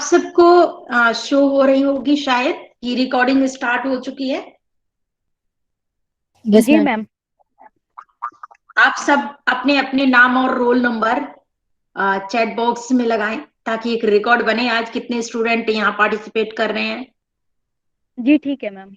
सबको शो हो रही होगी शायद कि रिकॉर्डिंग स्टार्ट हो चुकी है। यस जी मैम। मैम। आप सब अपने अपने नाम और रोल नंबर चैट बॉक्स में लगाएं ताकि एक रिकॉर्ड बने आज कितने स्टूडेंट यहाँ पार्टिसिपेट कर रहे हैं। जी ठीक है मैम।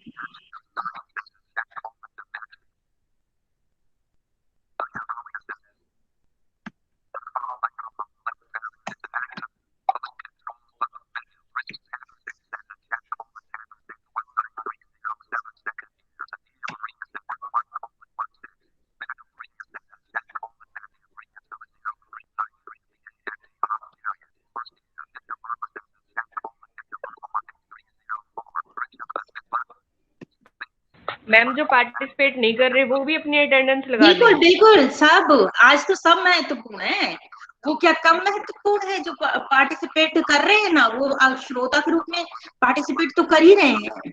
मैम जो पार्टिसिपेट नहीं कर रहे वो भी अपनी अटेंडेंस लगा बिल्कुल दें। बिल्कुल, सब आज तो सब महत्वपूर्ण है। वो क्या कम महत्वपूर्ण है जो पार्टिसिपेट कर रहे हैं ना, वो श्रोता के रूप में पार्टिसिपेट तो कर ही रहे हैं।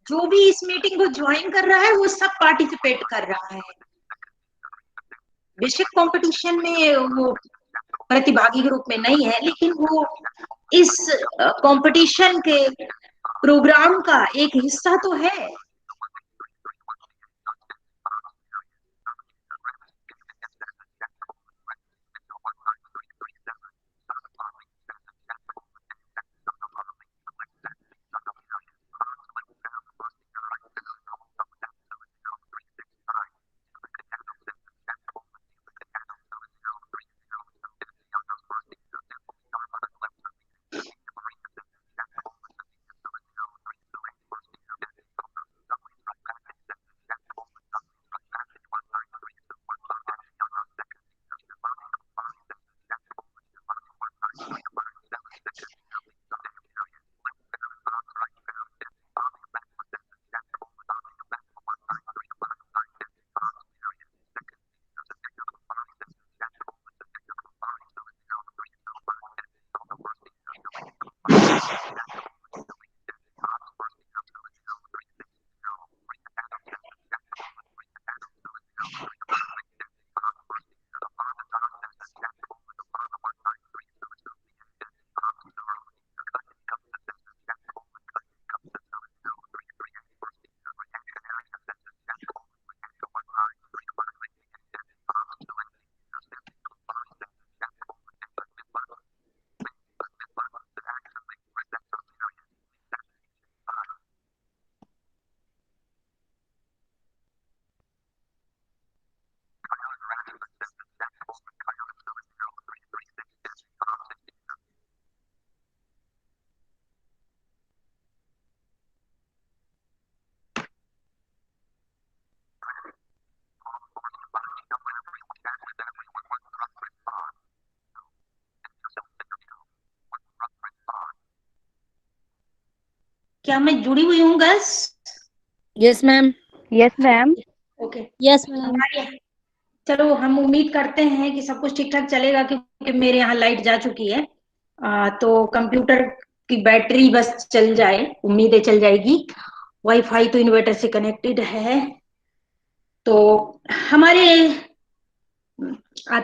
जो भी इस मीटिंग को ज्वाइन कर रहा है वो सब पार्टिसिपेट कर रहा है। बेशक कंपटीशन में वो प्रतिभागी के रूप में नहीं है, लेकिन वो इस कंपटीशन के प्रोग्राम का एक हिस्सा तो है। क्या मैं जुड़ी हुई हूँ girls? Yes ma'am. Yes ma'am. Okay. Yes ma'am. चलो हम उम्मीद करते हैं कि सब कुछ ठीक ठाक चलेगा, क्योंकि मेरे यहाँ लाइट जा चुकी है। तो कंप्यूटर की बैटरी बस चल जाए, उम्मीद है चल जाएगी। वाईफाई तो इन्वर्टर से कनेक्टेड है। तो हमारे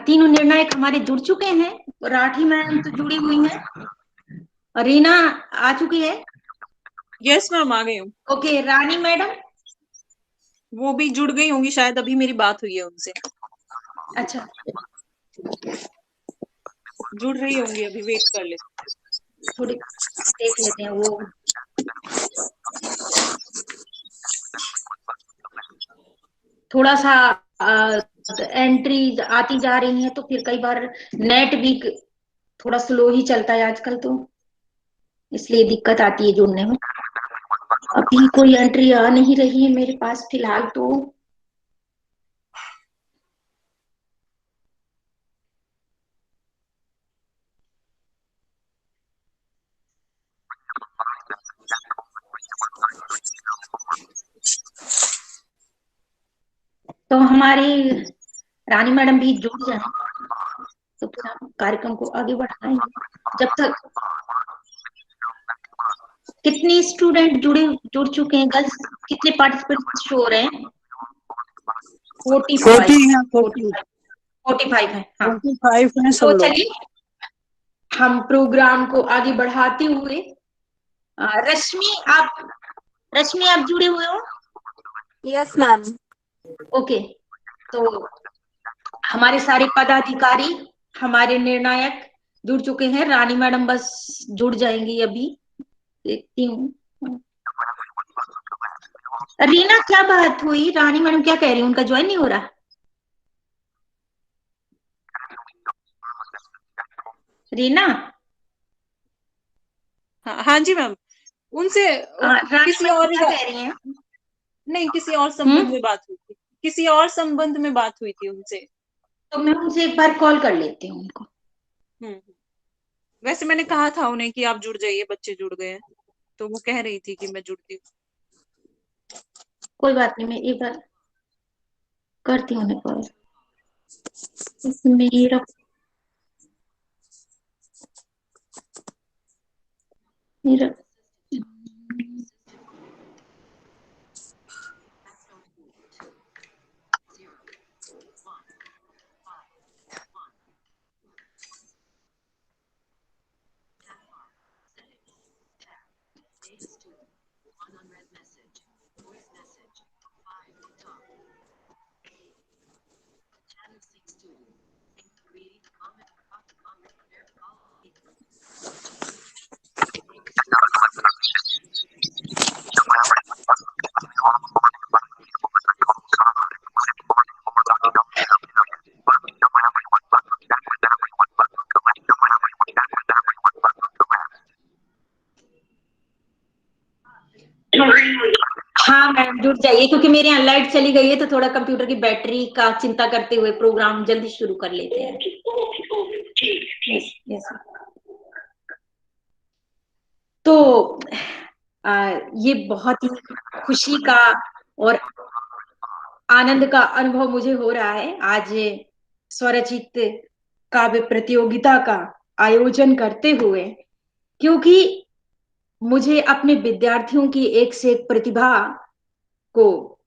तीनों निर्णायक हमारे जुड़ चुके हैं। राठी मैम तो जुड़ी हुई हैं, रीना आ चुकी है। यस मैम, आ गई हूँ। ओके, रानी मैडम? वो भी जुड़ गई होंगी शायद, अभी मेरी बात हुई है उनसे। अच्छा, जुड़ रही होंगी, अभी वेट कर ले। थोड़ी देख लेते हैं वो। थोड़ा सा एंट्री आती जा रही है, तो फिर कई बार नेट भी थोड़ा स्लो ही चलता है आजकल, तो इसलिए दिक्कत आती है जुड़ने में। अभी कोई एंट्री आ नहीं रही है मेरे पास फिलहाल तो। तो हमारी रानी मैडम भी जुड़ जाए तो फिर हम कार्यक्रम को आगे बढ़ाएंगे। जब तक कितनी स्टूडेंट जुड़ चुके हैं गर्ल्स? कितने पार्टिसिपेंट्स शो हो रहे हैं? 45 है, 40 45 है, हाँ। 45 हैं सब तो लोग। चलिए हम प्रोग्राम को आगे बढ़ाते हुए रश्मि आप जुड़े हुए हो? Yes ma'am. ओके, तो हमारे सारे पदाधिकारी, हमारे निर्णायक जुड़ चुके हैं। रानी मैडम बस जुड़ जाएंगी अभी, देखती हूँ। रीना क्या बात हुई? रानी मैडम क्या कह रही है? उनका ज्वाइन नहीं हो रहा? रीना? हाँ जी मैम, उनसे रानी किसी मैडम और क्या कह रही हैं? नहीं, किसी और संबंध में बात हुई थी, किसी और संबंध में बात हुई थी उनसे। तो मैं उनसे एक बार कॉल कर लेती हूँ उनको। वैसे मैंने कहा था उन्हें कि आप जुड़ जाइए, बच्चे जुड़ गए हैं, तो वो कह रही थी कि मैं जुड़ती हूँ। कोई बात नहीं, मैं एक बार करती हूँ उन्हें कॉल। मेरा हाँ मैम जुड़ जाइए, क्योंकि मेरे यहाँ लाइट चली गई है तो थोड़ा कंप्यूटर की बैटरी का चिंता करते हुए प्रोग्राम जल्दी शुरू कर लेते हैं। Yes yes. तो ये बहुत ही खुशी का और आनंद का अनुभव मुझे हो रहा है आज स्वरचित काव्य प्रतियोगिता का आयोजन करते हुए, क्योंकि मुझे अपने विद्यार्थियों की एक से एक प्रतिभा को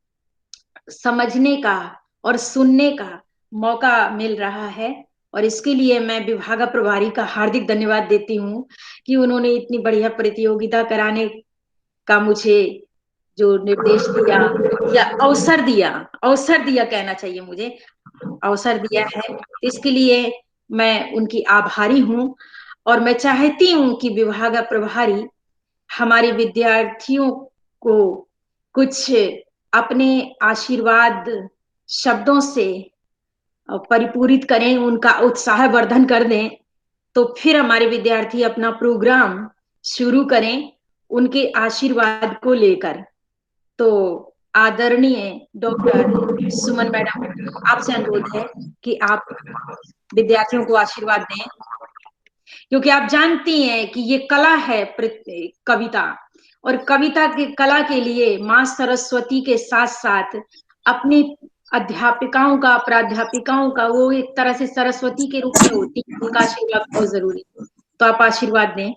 समझने का और सुनने का मौका मिल रहा है। और इसके लिए मैं विभाग प्रभारी का हार्दिक धन्यवाद देती हूँ कि उन्होंने इतनी बढ़िया प्रतियोगिता कराने का मुझे जो निर्देश दिया या अवसर दिया कहना चाहिए मुझे, अवसर दिया है। इसके लिए मैं उनकी आभारी हूँ। और मैं चाहती हूँ कि विभाग प्रभारी हमारे विद्यार्थियों को कुछ अपने आशीर्वाद शब्दों से परिपूरित करें, उनका उत्साह वर्धन कर दें, तो फिर हमारे विद्यार्थी अपना प्रोग्राम शुरू करें उनके आशीर्वाद को लेकर। तो आदरणीय डॉक्टर सुमन मैडम, आपसे अनुरोध है कि आप विद्यार्थियों को आशीर्वाद दें, क्योंकि आप जानती हैं कि ये कला है कविता, और कविता की कला के लिए माँ सरस्वती के साथ साथ अपनी अध्यापिकाओं का, प्राध्यापिकाओं का, वो एक तरह से सरस्वती के रूप में होती है, उनका आशीर्वाद बहुत जरूरी है। तो आप आशीर्वाद दें।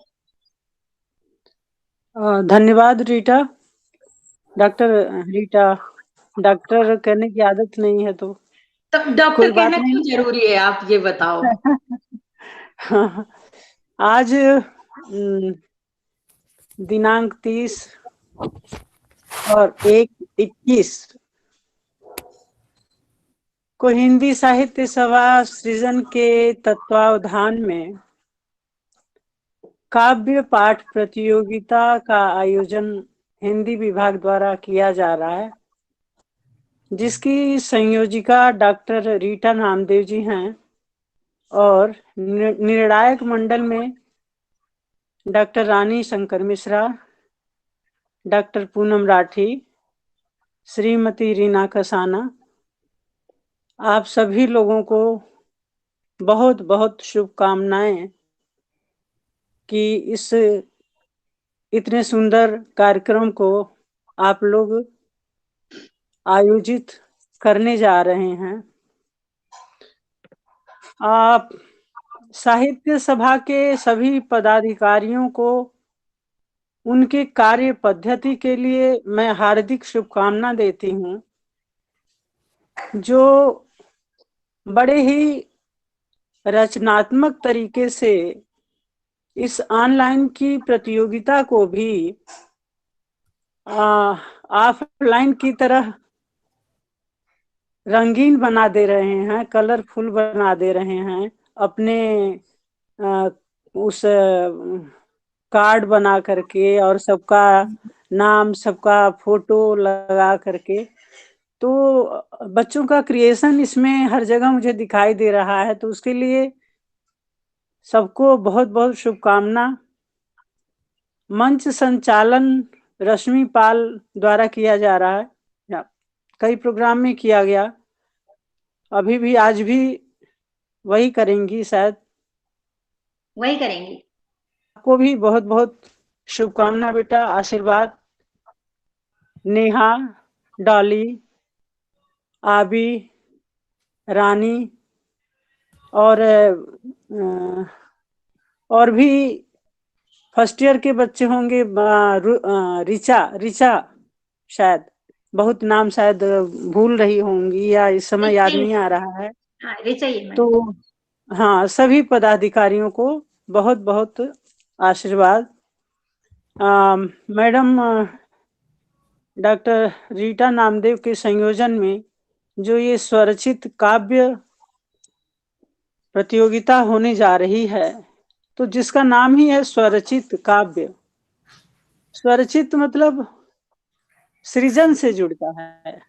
धन्यवाद रीटा। डॉक्टर कहने की आदत नहीं है तो डॉक्टर कहना क्यों जरूरी है, आप ये बताओ। आज दिनांक 30 और 1/21 को हिंदी साहित्य सभा सृजन के तत्वावधान में काव्य पाठ प्रतियोगिता का आयोजन हिंदी विभाग द्वारा किया जा रहा है, जिसकी संयोजिका डॉक्टर रीटा नामदेव जी हैं और निर्णायक मंडल में डॉक्टर रानी शंकर मिश्रा, डॉक्टर पूनम राठी, श्रीमती रीना कसाना। आप सभी लोगों को बहुत बहुत शुभकामनाएं कि इस इतने सुंदर कार्यक्रम को आप लोग आयोजित करने जा रहे हैं। आप साहित्य सभा के सभी पदाधिकारियों को उनके कार्य पद्धति के लिए मैं हार्दिक शुभकामना देती हूं। जो बड़े ही रचनात्मक तरीके से इस ऑनलाइन की प्रतियोगिता को भी ऑफलाइन की तरह रंगीन बना दे रहे हैं, कलरफुल बना दे रहे हैं। अपने आ, उस कार्ड बना करके और सबका नाम, सबका फोटो लगा करके, तो बच्चों का क्रिएशन इसमें हर जगह मुझे दिखाई दे रहा है। तो उसके लिए सबको बहुत बहुत शुभकामना। मंच संचालन रश्मि पाल द्वारा किया जा रहा है, कई प्रोग्राम में किया गया, अभी भी आज भी वही करेंगी, शायद वही करेंगी। आपको भी बहुत बहुत शुभकामना बेटा, आशीर्वाद। नेहा, डॉली, आबी, रानी और भी फर्स्ट ईयर के बच्चे होंगे, रिचा रिचा शायद, बहुत नाम शायद भूल रही होंगी या इस समय याद नहीं आ रहा है। हाँ, ये चाहिए मैम। तो हाँ, सभी पदाधिकारियों को बहुत बहुत आशीर्वाद। मैडम डॉक्टर रीटा नामदेव के संयोजन में जो ये स्वरचित काव्य प्रतियोगिता होने जा रही है, तो जिसका नाम ही है स्वरचित काव्य। स्वरचित मतलब सृजन से जुड़ता है,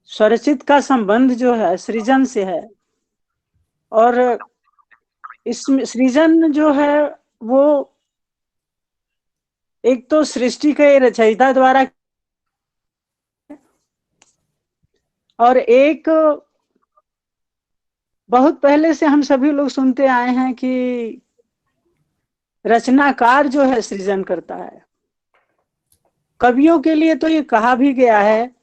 स्वरचित का संबंध जो है सृजन से है। और इसमें सृजन जो है वो एक तो सृष्टि के रचयिता द्वारा, और एक बहुत पहले से हम सभी लोग सुनते आए हैं कि रचनाकार जो है सृजन करता है। कवियों के लिए तो ये कहा भी गया है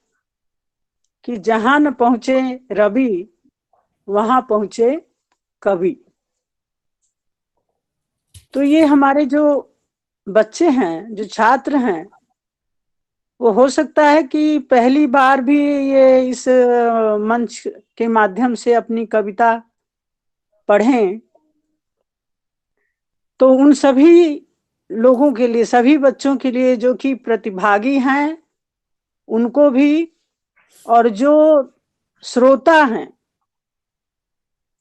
कि जहां न पहुंचे रवि वहां पहुंचे कवि। तो ये हमारे जो बच्चे हैं, जो छात्र हैं, वो हो सकता है कि पहली बार भी ये इस मंच के माध्यम से अपनी कविता पढ़ें। तो उन सभी लोगों के लिए, सभी बच्चों के लिए जो कि प्रतिभागी हैं उनको भी, और जो श्रोता हैं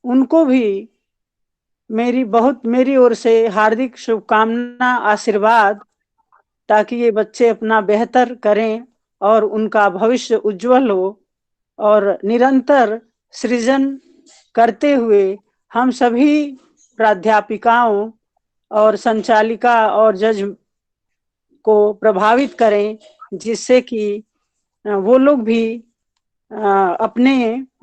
उनको भी मेरी ओर से हार्दिक शुभकामना, आशीर्वाद, ताकि ये बच्चे अपना बेहतर करें और उनका भविष्य उज्जवल हो, और निरंतर सृजन करते हुए हम सभी प्राध्यापिकाओं और संचालिका और जज को प्रभावित करें, जिससे कि वो लोग भी अपने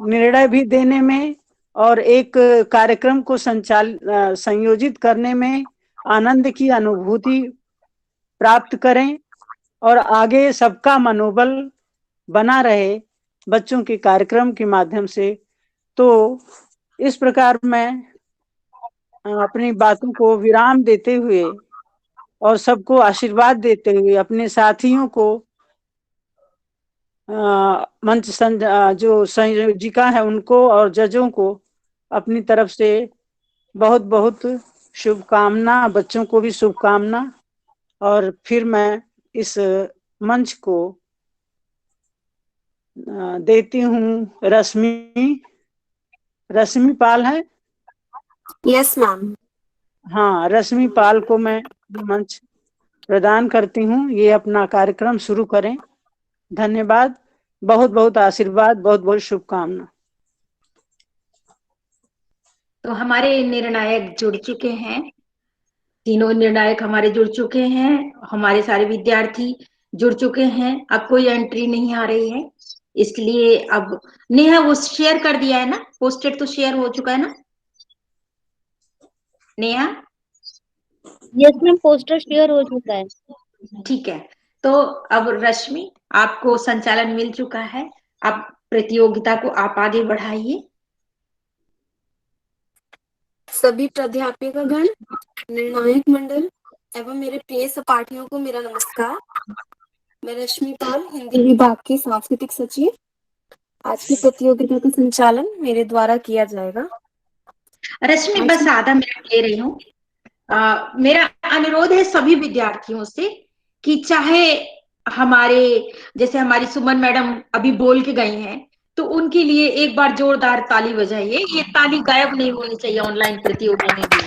निर्णय भी देने में और एक कार्यक्रम को संयोजित करने में आनंद की अनुभूति प्राप्त करें, और आगे सबका मनोबल बना रहे बच्चों के कार्यक्रम के माध्यम से। तो इस प्रकार मैं अपनी बातों को विराम देते हुए और सबको आशीर्वाद देते हुए, अपने साथियों को, मंच जो संयोजिका है उनको और जजों को अपनी तरफ से बहुत बहुत शुभकामना, बच्चों को भी शुभकामना। और फिर मैं इस मंच को देती हूँ रश्मि पाल है। Yes ma'am. हाँ, रश्मि पाल को मैं मंच प्रदान करती हूँ, ये अपना कार्यक्रम शुरू करें। धन्यवाद, बहुत बहुत आशीर्वाद, बहुत बहुत शुभकामना। तो हमारे निर्णायक जुड़ चुके हैं, तीनों निर्णायक हमारे जुड़ चुके हैं, हमारे सारे विद्यार्थी जुड़ चुके हैं। अब कोई एंट्री नहीं आ रही है, इसलिए अब नेहा वो शेयर कर दिया है ना, पोस्टेड तो शेयर हो चुका है ना Neha? Yes ma'am, poster share हो चुका है। ठीक है, तो अब रश्मि आपको संचालन मिल चुका है, अब प्रतियोगिता को आप आगे बढ़ाइए। सभी प्राध्यापकगण, निर्णायक मंडल एवं मेरे प्रिय सहपाठियों को मेरा नमस्कार। मैं रश्मि पाल, हिंदी विभाग की सांस्कृतिक सचिव। आज की प्रतियोगिता का संचालन मेरे द्वारा किया जाएगा। रश्मि बस आधा मिनट ले रही हूँ। मेरा अनुरोध है सभी विद्यार्थियों से कि चाहे हमारे जैसे हमारी सुमन मैडम अभी बोल के गई हैं, तो उनके लिए एक बार जोरदार ताली बजाइए। ये ताली गायब नहीं होनी चाहिए ऑनलाइन प्रतियोगिता में भी।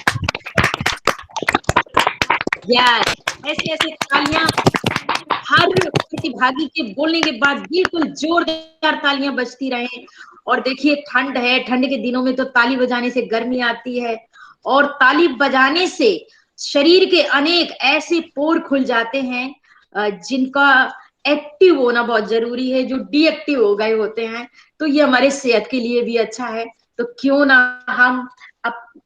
यस, ऐसे ऐसे तालियां हर प्रतिभागी के बोलने के बाद बिल्कुल जोरदार तालियां बजती रहे। और देखिए ठंड है, ठंड के दिनों में तो ताली बजाने से गर्मी आती है, और ताली बजाने से शरीर के अनेक ऐसे पोर खुल जाते हैं जिनका एक्टिव होना बहुत जरूरी है, जो डीएक्टिव हो गए होते हैं। तो ये हमारे सेहत के लिए भी अच्छा है। तो क्यों ना हम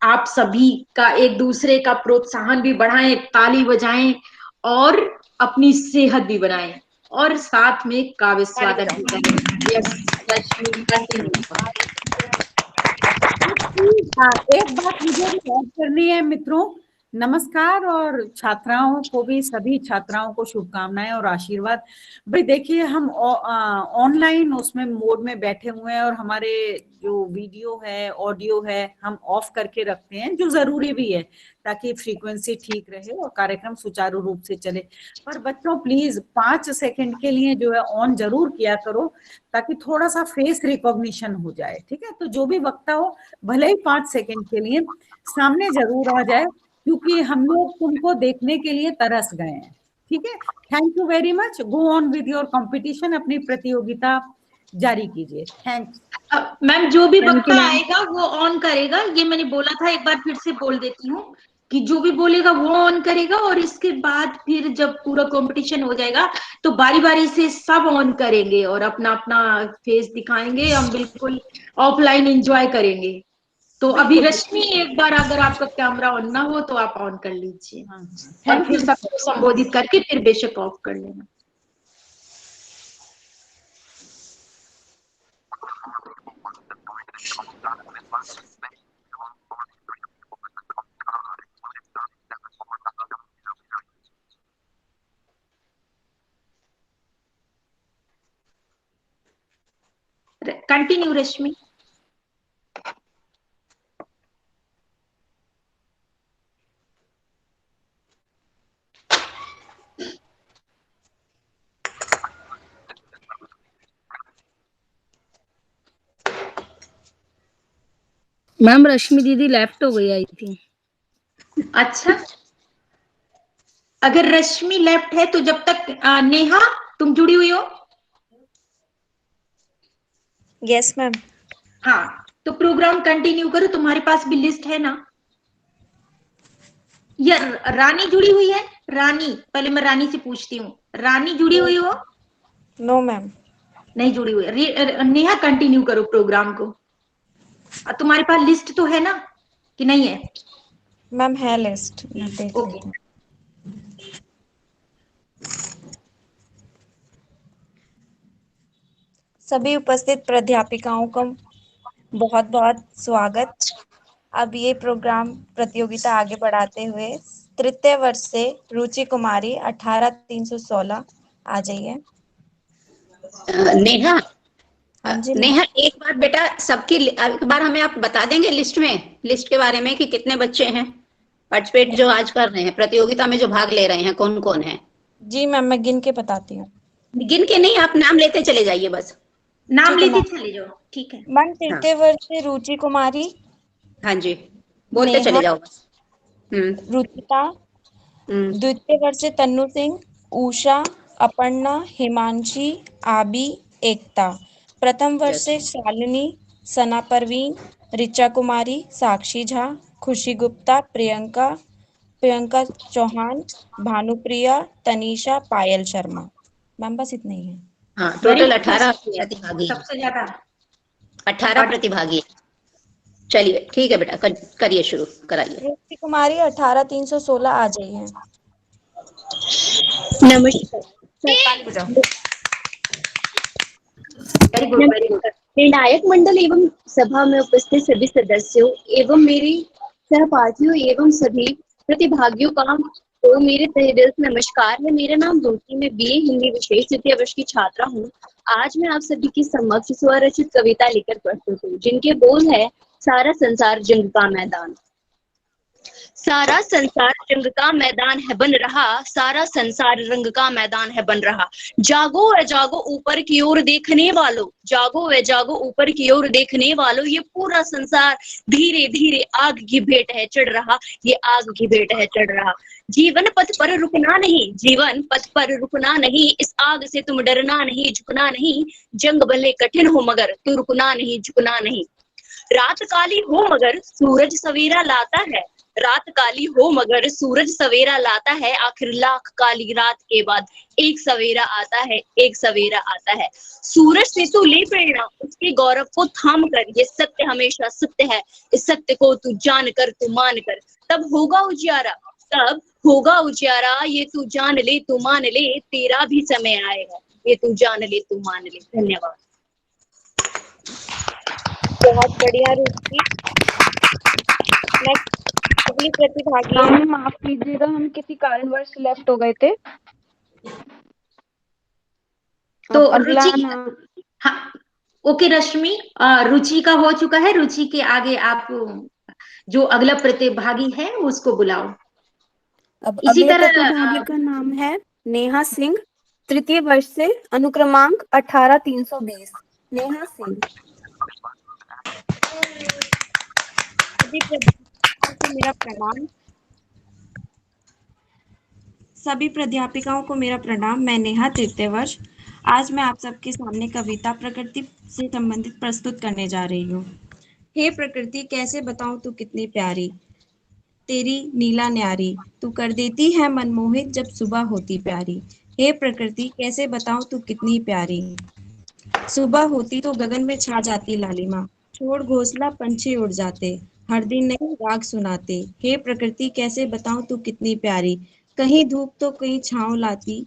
आप सभी का एक दूसरे का प्रोत्साहन भी बढ़ाएं, ताली बजाएं और अपनी सेहत भी बनाएं, और साथ में काव्य स्वादन भी करें। यस रश्मि, कंटिन्यू। एक बात मुझे भी ऐड करनी है मित्रों। नमस्कार, और छात्राओं को भी, सभी छात्राओं को शुभकामनाएं और आशीर्वाद। भाई देखिए, हम ऑनलाइन उसमें मोड में बैठे हुए हैं, और हमारे जो वीडियो है, ऑडियो है, हम ऑफ करके रखते हैं, जो जरूरी भी है ताकि फ्रीक्वेंसी ठीक रहे और कार्यक्रम सुचारू रूप से चले। पर बच्चों प्लीज 5 सेकंड के लिए जो है ऑन जरूर किया करो, ताकि थोड़ा सा फेस रिकॉग्निशन हो जाए। ठीक है, तो जो भी वक्ता हो भले ही 5 सेकंड के लिए सामने जरूर आ जाए, क्योंकि हम लोग तुमको देखने के लिए तरस गए हैं। ठीक है, thank you very much. Go on with your competition, अपनी प्रतियोगिता जारी कीजिए। Thanks ma'am. जो भी वक्ता आएगा वो ऑन करेगा, ये मैंने बोला था, एक बार फिर से बोल देती हूँ कि जो भी बोलेगा वो ऑन करेगा, और इसके बाद फिर जब पूरा कंपटीशन हो जाएगा तो बारी बारी से सब ऑन करेंगे और अपना अपना फेस दिखाएंगे। हम बिल्कुल ऑफलाइन एंजॉय करेंगे। तो अभी रश्मि, एक बार अगर आपका कैमरा ऑन ना हो तो आप ऑन कर लीजिए, और फिर सबको संबोधित करके फिर बेशक ऑफ कर लेना। कंटिन्यू रश्मि। मैम रश्मि दीदी लेफ्ट हो गई आई थी। अच्छा, अगर रश्मि लेफ्ट है तो जब तक नेहा तुम जुड़ी हुई हो? Yes ma'am. हाँ, तो प्रोग्राम कंटिन्यू करो। तुम्हारे पास भी लिस्ट है ना? या रानी जुड़ी हुई है? रानी, पहले मैं रानी से पूछती हूँ, रानी जुड़ी हुई हो? No ma'am. नहीं जुड़ी हुई है। नेहा कंटिन्यू करो प्रोग्राम को। तुम्हारे पास लिस्ट तो है ना, कि नहीं है? मैम है लिस्ट, ओके। सभी उपस्थित प्राध्यापिकाओं का बहुत बहुत स्वागत। अब ये प्रोग्राम प्रतियोगिता आगे बढ़ाते हुए तृतीय वर्ष से रुचि कुमारी 18316 आ जाइए। नेहा, हाँ जी नेहा एक बार बेटा, सबकी एक बार हमें आप बता देंगे लिस्ट के बारे में कि कितने बच्चे हैं पार्टिसिपेट जो आज कर रहे हैं प्रतियोगिता में, जो भाग ले रहे हैं, कौन कौन है? जी मैम, मैं गिन के बताती हूँ। गिन के नहीं, आप नाम लेते चले जाइए, बस नाम लेते चले जाओ। ठीक है मैम। तृतीय वर्ष से रुचि कुमारी। हाँ जी, बोलते चले जाओ बस। रुचिता। द्वितीय वर्ष से तन्नू सिंह, उषा, अपर्णा, हिमांशी, आबी, एकता। प्रथम वर्ष से शालिनी, सना परवीन, ऋचा कुमारी, साक्षी झा, खुशी गुप्ता, प्रियंका चौहान, भानुप्रिया, तनीषा, पायल शर्मा। मैम बस इतने ही है। हाँ, टोटल 18 प्रतिभागी, सबसे ज्यादा 18 प्रतिभागी। चलिए ठीक है बेटा, करिए, शुरू कराइए। रुचि कुमारी 18316 आ जाइए। नमस्कार। निर्णायक मंडल एवं सभा में उपस्थित सभी सदस्यों एवं मेरे सहपाठियों एवं सभी प्रतिभागियों का तो मेरे तहे दिल से नमस्कार है। मेरा नाम रुचि, मैं बीए हिंदी विशेष तृतीय वर्ष की छात्रा हूँ। आज मैं आप सभी के समक्ष स्वरचित कविता लेकर प्रस्तुत हूँ, जिनके बोल है सारा संसार जंग का मैदान। सारा संसार जंग का मैदान है बन रहा, सारा संसार रंग का मैदान है बन रहा। जागो वे जागो ऊपर की ओर देखने वालों, जागो वे जागो ऊपर की ओर देखने वालों, ये पूरा संसार धीरे धीरे आग की भेंट है चढ़ रहा, ये आग की भेंट है चढ़ रहा। जीवन पथ पर रुकना नहीं, जीवन पथ पर रुकना नहीं, इस आग से तुम डरना नहीं, झुकना नहीं। जंग भले कठिन हो मगर तू रुकना नहीं, झुकना नहीं। रात काली हो मगर सूरज सवेरा लाता है, रात काली हो मगर सूरज सवेरा लाता है। आखिर लाख काली रात के बाद एक सवेरा आता है, एक सवेरा आता है। सूरज से तू ले प्रेरणा, उसके गौरव को थाम कर, ये सत्य हमेशा सत्य है, इस सत्य को तू जान कर, तू मान कर, तब होगा उजियारा, तब होगा उजियारा। ये तू जान ले, तू मान ले, तेरा भी समय आएगा, ये तू जान ले, तू मान ले। धन्यवाद। बहुत बढ़िया रुचि। नेक्स्ट अगली प्रतिभागी है। मैम माफ कीजिएगा, हम किसी कारणवश लेफ्ट हो गए थे। तो अब अगला रुचि, नाम, हाँ ओके रश्मि, रुचि का हो चुका है। रुचि के आगे आप जो अगला प्रतिभागी है उसको बुलाओ। अब इसी अगले तरह प्रतिभागी का नाम है नेहा सिंह, तृतीय वर्ष से, अनुक्रमांक 18320। नेहा सिंह। सभी प्राध्यापकों को मेरा प्रणाम। सभी प्राध्यापिकाओं को मेरा प्रणाम। मैं नेहा, तृतीय वर्ष। आज मैं आप सबके सामने कविता प्रकृति से संबंधित प्रस्तुत करने जा रही हूँ। हे प्रकृति, कैसे बताऊं तू कितनी प्यारी, तेरी नीला न्यारी, तू कर देती है मनमोहित जब सुबह होती प्यारी। हे प्रकृति, कैसे बताऊं तू कितनी प्यारी, सुबह होती तो गगन में छा जाती लालिमा, छोड़ घोंसला पंछी उड़ जाते, हर दिन नई राग सुनाते। हे प्रकृति, कैसे बताऊं तू कितनी प्यारी, कहीं धूप तो कहीं छांव लाती,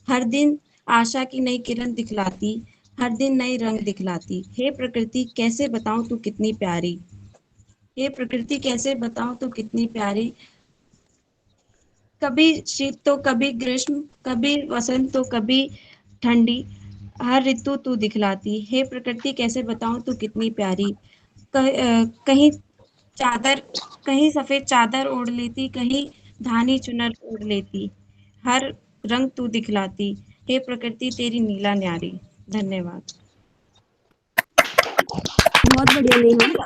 हर दिन आशा की नई किरण दिखलाती, हर दिन नए रंग दिखलाती। हे प्रकृति, कैसे बताऊं तू कितनी प्यारी, हे प्रकृति, कैसे बताऊं तू कितनी प्यारी, कभी शीत तो कभी ग्रीष्म, कभी वसंत तो कभी ठंडी, हर ऋतु तू दिखलाती। हे प्रकृति, कैसे बताऊं तू कितनी प्यारी, कहीं चादर, कहीं सफेद चादर ओढ़ लेती, कहीं धानी चुनर ओढ़ लेती, हर रंग तू दिखलाती। हे प्रकृति, तेरी नीला न्यारी। धन्यवाद। बहुत बढ़िया नेहा।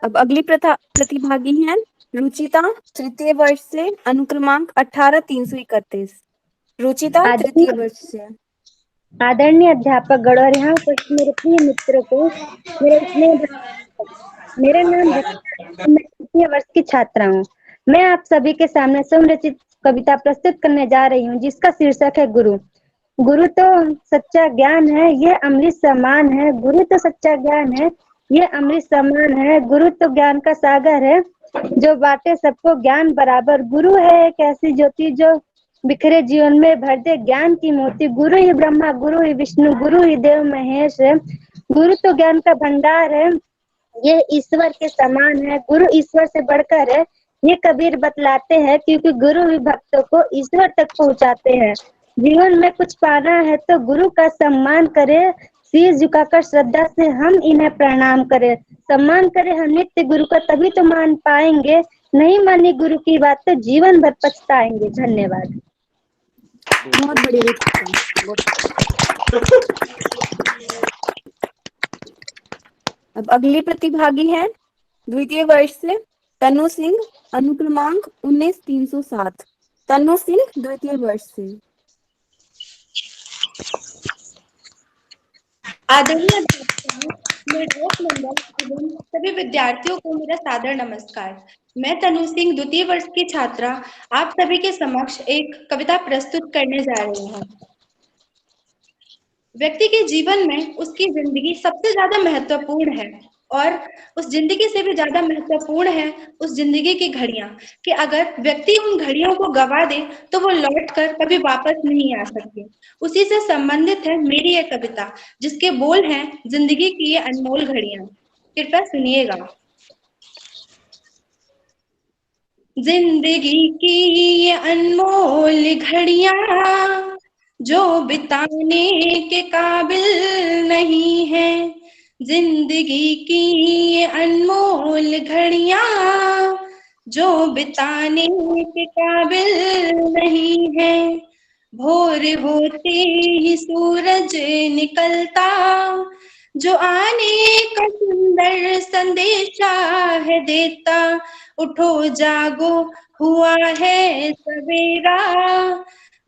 अब अगली प्रतिभागी हैं रुचिता, तृतीय वर्ष से, अनुक्रमांक 18331। रुचिता, तृतीय वर्ष से। आदरणीय अध्यापक गण और यहाँ उपस्थित मेरे प्रिय मित्र को मेरा नाम रुचिता, मैं तृतीय वर्ष की छात्रा हूँ। मैं आप सभी के सामने स्वरचित कविता प्रस्तुत करने जा रही हूँ, जिसका शीर्षक है गुरु। गुरु तो सच्चा ज्ञान है, यह अमृत समान है। गुरु तो सच्चा ज्ञान है, यह अमृत समान है। गुरु तो ज्ञान का सागर है, जो बांटे सबको ज्ञान बराबर। गुरु है एक ऐसी ज्योति जो बिखरे जीवन में भर दे ज्ञान की मोती। गुरु ही ब्रह्मा, गुरु ही विष्णु, गुरु ही देव महेश है। गुरु तो ज्ञान का भंडार है, ये ईश्वर के समान है। गुरु ईश्वर से बढ़कर है, ये कबीर बतलाते हैं, क्योंकि गुरु ही भक्तों को ईश्वर तक पहुंचाते हैं। जीवन में कुछ पाना है तो गुरु का सम्मान करें, शीश झुकाकर श्रद्धा से हम इन्हें प्रणाम करें। सम्मान करें हम नित्य गुरु का, तभी तो मान पाएंगे। नहीं मानी गुरु की बात तो जीवन भर पछताएंगे। धन्यवाद। बहुत बढ़िया। अब अगली प्रतिभागी है द्वितीय वर्ष से, तनु सिंह, अनुक्रमांक 19307। तनु सिंह, द्वितीय वर्ष से। आदरणीय एवं सभी विद्यार्थियों को मेरा सादर नमस्कार। मैं तनु सिंह, द्वितीय वर्ष की छात्रा, आप सभी के समक्ष एक कविता प्रस्तुत करने जा रही हूँ। व्यक्ति के जीवन में उसकी जिंदगी सबसे ज्यादा महत्वपूर्ण है, और उस जिंदगी से भी ज्यादा महत्वपूर्ण है उस जिंदगी की घड़ियां, कि अगर व्यक्ति उन घड़ियों को गवा दे तो वो लौटकर कभी वापस नहीं आ सकती। उसी से संबंधित है मेरी यह कविता, जिसके बोल हैं जिंदगी की ये अनमोल घड़ियां। कृपया सुनिएगा। जिंदगी की ये अनमोल घड़ियां जो बिताने के काबिल नहीं है, जिंदगी की ये अनमोल घड़ियां जो बिताने के काबिल नहीं है। भोर होते ही सूरज निकलता जो आने का सुंदर संदेशा है देता, उठो जागो हुआ है सवेरा,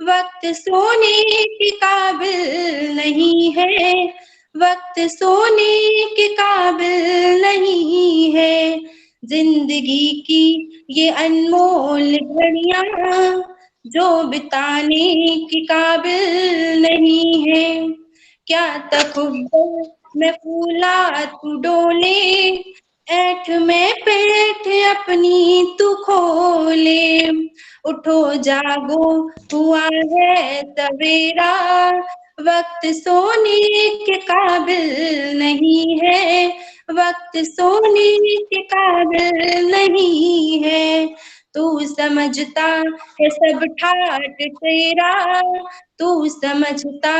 वक्त सोने के काबिल नहीं है, वक्त सोने के काबिल नहीं है। जिंदगी की ये अनमोल घड़ियां जो बिताने के काबिल नहीं है। क्या तकब्बुर में फूला तू डोले, ऐठ में पेट अपनी तू खोले, उठो जागो हुआ है सवेरा, वक्त सोने के काबिल नहीं है, वक्त सोने के काबिल नहीं है। तू समझता है सब ठाट तेरा, तू समझता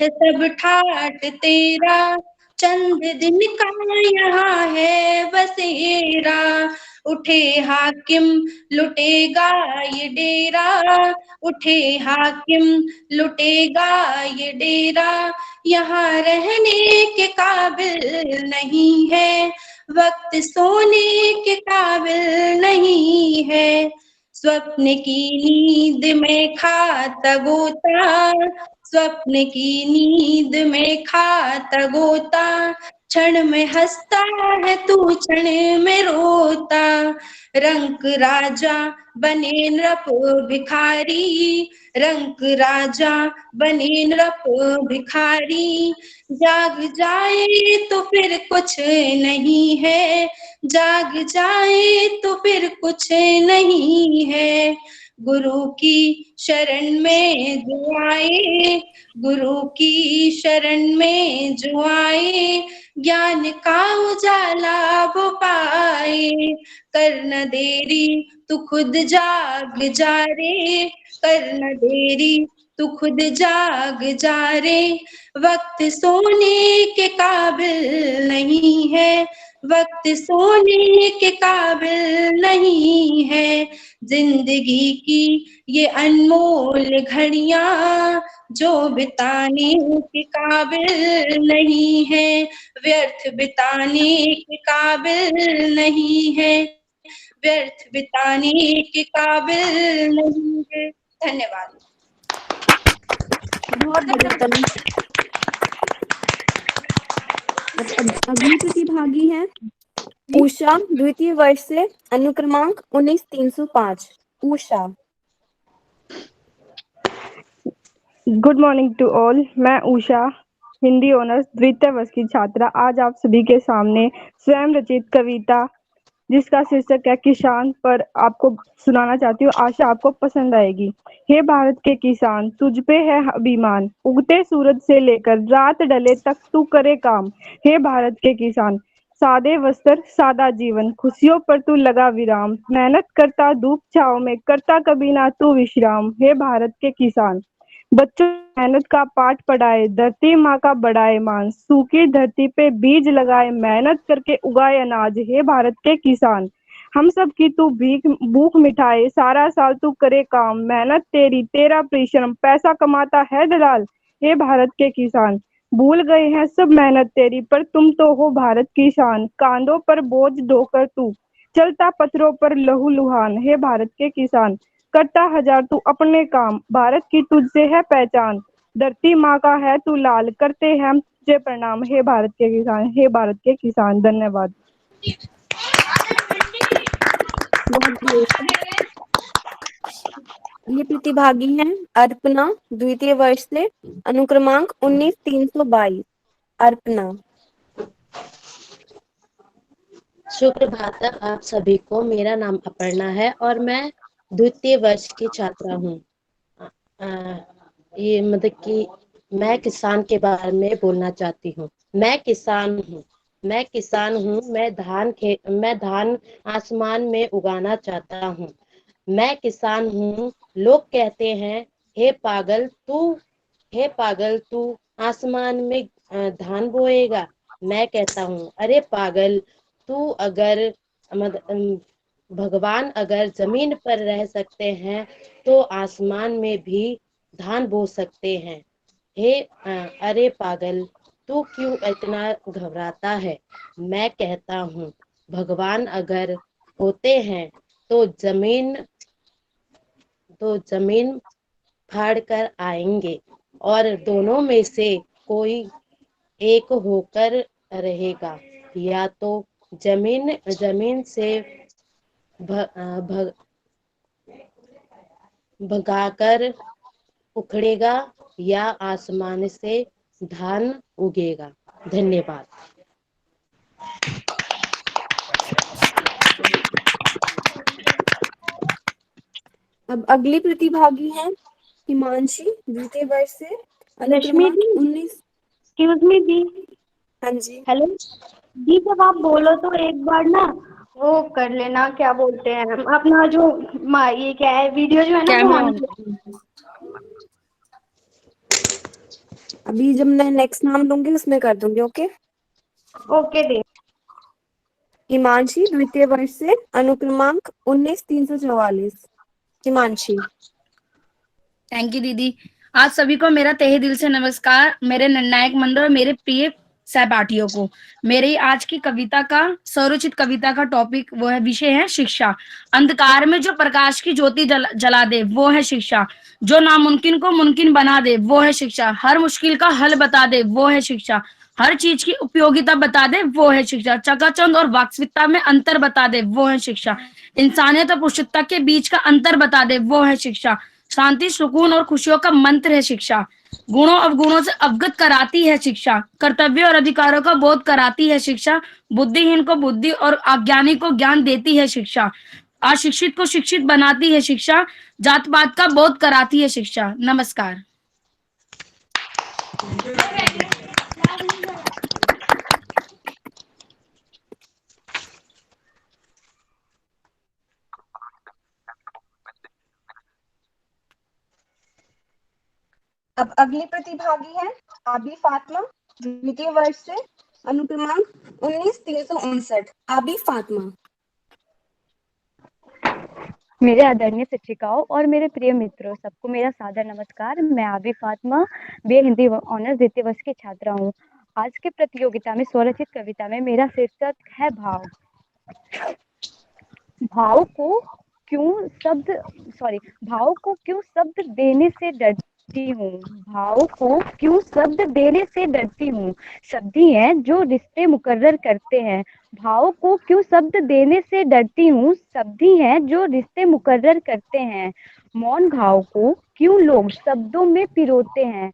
है सब ठाट तेरा, चंद दिन का यहाँ है बसेरा, उठे हाकिम लुटेगा ये डेरा, उठे हाकिम लुटेगा ये डेरा, यहाँ रहने के काबिल नहीं है, वक्त सोने के काबिल नहीं है। स्वप्न की नींद में खाता गोता, स्वप्न की नींद में खाता गोता, क्षण में हंसता है तू क्षण में रोता, रंक राजा बने नृप भिखारी, रंक राजा बने नृप भिखारी, जाग जाए तो फिर कुछ नहीं है, जाग जाए तो फिर कुछ नहीं है। गुरु की शरण में जो आए, गुरु की शरण में जो आए, ज्ञान का उजाला वो पाए, कर न देरी तू खुद जाग जा रे, कर न देरी तू खुद जाग जा रे, वक्त सोने के काबिल नहीं है, वक्त सोने के काबिल नहीं है। जिंदगी की ये अनमोल घड़ियां जो बिताने के काबिल नहीं है, व्यर्थ बिताने के काबिल नहीं है, व्यर्थ बिताने के काबिल नहीं है। धन्यवाद। बहुत बढ़िया तनु। अगली प्रतिभागी है उषा, द्वितीय वर्ष से, अनुक्रमांक 19305। Usha. Good morning to all. मैं उषा, हिंदी ऑनर्स द्वितीय वर्ष की छात्रा, आज आप सभी के सामने स्वयं रचित कविता जिसका शीर्षक है किसान पर आपको सुनाना चाहती हूँ। आशा आपको पसंद आएगी। हे भारत के किसान, तुझ पे है अभिमान, उगते सूरज से लेकर रात ढले तक तू करे काम। हे भारत के किसान, सादे वस्त्र सादा जीवन, खुशियों पर तू लगा विराम, मेहनत करता धूप छाव में, करता कभी ना तू विश्राम। हे भारत के किसान, बच्चों मेहनत का पाठ पढ़ाए, धरती माँ का बढ़ाए मान, सूखी धरती पे बीज लगाए, मेहनत करके उगाए अनाज। हे भारत के किसान, हम सब की तू भूख मिटाए, सारा साल तू करे काम, मेहनत तेरी तेरा परिश्रम, पैसा कमाता है दलाल। हे भारत के किसान, भूल गए हैं सब मेहनत तेरी, पर तुम तो हो भारत की शान, कांधों पर बोझ ढोकर तू चलता पत्थरों पर लहू लुहान। हे भारत के किसान, करता हजार तू अपने काम, भारत की तुझसे है पहचान, धरती माँ का है तू लाल, करते हैं हम तुझे प्रणाम। हे भारत के किसान, हे भारत के किसान। धन्यवाद। ये प्रतिभागी हैं अर्पणा, द्वितीय वर्ष से, अनुक्रमांक 19322। अर्पणा। सुप्रभात आप सभी को। मेरा नाम अपर्णा है और मैं द्वितीय वर्ष की छात्रा हूँ। ये मतलब कि मैं किसान के बारे में बोलना चाहती हूँ। मैं किसान हूँ, मैं धान आसमान में उगाना चाहता हूँ। मैं किसान हूँ। लोग कहते हैं, हे पागल तू आसमान में धान बोएगा। मैं कहता हूँ, अरे पागल, तू अगर भगवान अगर जमीन पर रह सकते हैं तो आसमान में भी धान बो सकते हैं। अरे पागल, तू क्यों इतना घबराता है। मैं कहता हूँ, भगवान अगर होते हैं तो जमीन फाड़ कर आएंगे और दोनों में से कोई एक होकर रहेगा, या तो जमीन से भगाकर उखड़ेगा या आसमान से धान उगेगा। धन्यवाद। अब अगली प्रतिभागी हैं हिमांशी, द्वितीय वर्ष से, रश्मि अनुक्रमांक दी, 19। एक्सक्यूज मी दी। हाँ जी। हेलो दी, जब आप बोलो तो एक बार ना वो कर लेना, क्या बोलते हैं अपना जो ये क्या है, वीडियो जो है ना वो कैमरा ऑन। ऑन। अभी जब मैं नेक्स्ट नाम लूंगी उसमें कर दूंगी। ओके ओके दी। हिमांशी, द्वितीय वर्ष से, अनुक्रमांक 19,344। हिमांशी। थैंक यू दीदी। आज सभी को मेरा तहे दिल से नमस्कार। मेरे निर्णायक मंडल और मेरे प्रिय सहपाठियों को मेरी आज की कविता का स्वरचित कविता का टॉपिक वो है, विषय है शिक्षा। अंधकार में जो प्रकाश की ज्योति जला दे वो है शिक्षा। जो नामुमकिन को मुमकिन बना दे वो है शिक्षा। हर मुश्किल का हल बता दे वो है शिक्षा। हर चीज की उपयोगिता बता दे वो है शिक्षा। चकाचौंध और वास्तविकता में अंतर बता दे वो है शिक्षा। इंसानियत और पुरुषत्व के बीच का अंतर बता दे वो है शिक्षा। शांति, सुकून और खुशियों का मंत्र है शिक्षा। गुणों अवगुणों से अवगत कराती है शिक्षा। कर्तव्य और अधिकारों का बोध कराती है शिक्षा। बुद्धिहीन को बुद्धि और अज्ञानी को ज्ञान देती है शिक्षा। अशिक्षित को शिक्षित बनाती है शिक्षा। जात पात का बोध कराती है शिक्षा। नमस्कार। अब अगली प्रतिभागी है आबी फातिमा, द्वितीय वर्ष से, अनुक्रमांक 19,359। आबी फातिमा। मेरे आदरणीय शिक्षिकाओं और मेरे प्रिय मित्रों, सबको मेरा सादर नमस्कार। मैं आबी फातिमा, बीए हिंदी ऑनर्स द्वितीय वर्ष की छात्रा हूँ। आज के प्रतियोगिता में स्वरचित कविता में मेरा शीर्षक है भाव। भाव को क्यों शब्द देने से डरती हूँ। भाव को क्यों शब्द देने से डरती हूँ। शब्द ही हैं जो रिश्ते मुकर्रर करते हैं। भाव को क्यों शब्द देने से डरती हूँ। शब्द ही हैं जो रिश्ते मुकर्रर करते हैं। मौन भाव को क्यों लोग शब्दों में पिरोते हैं।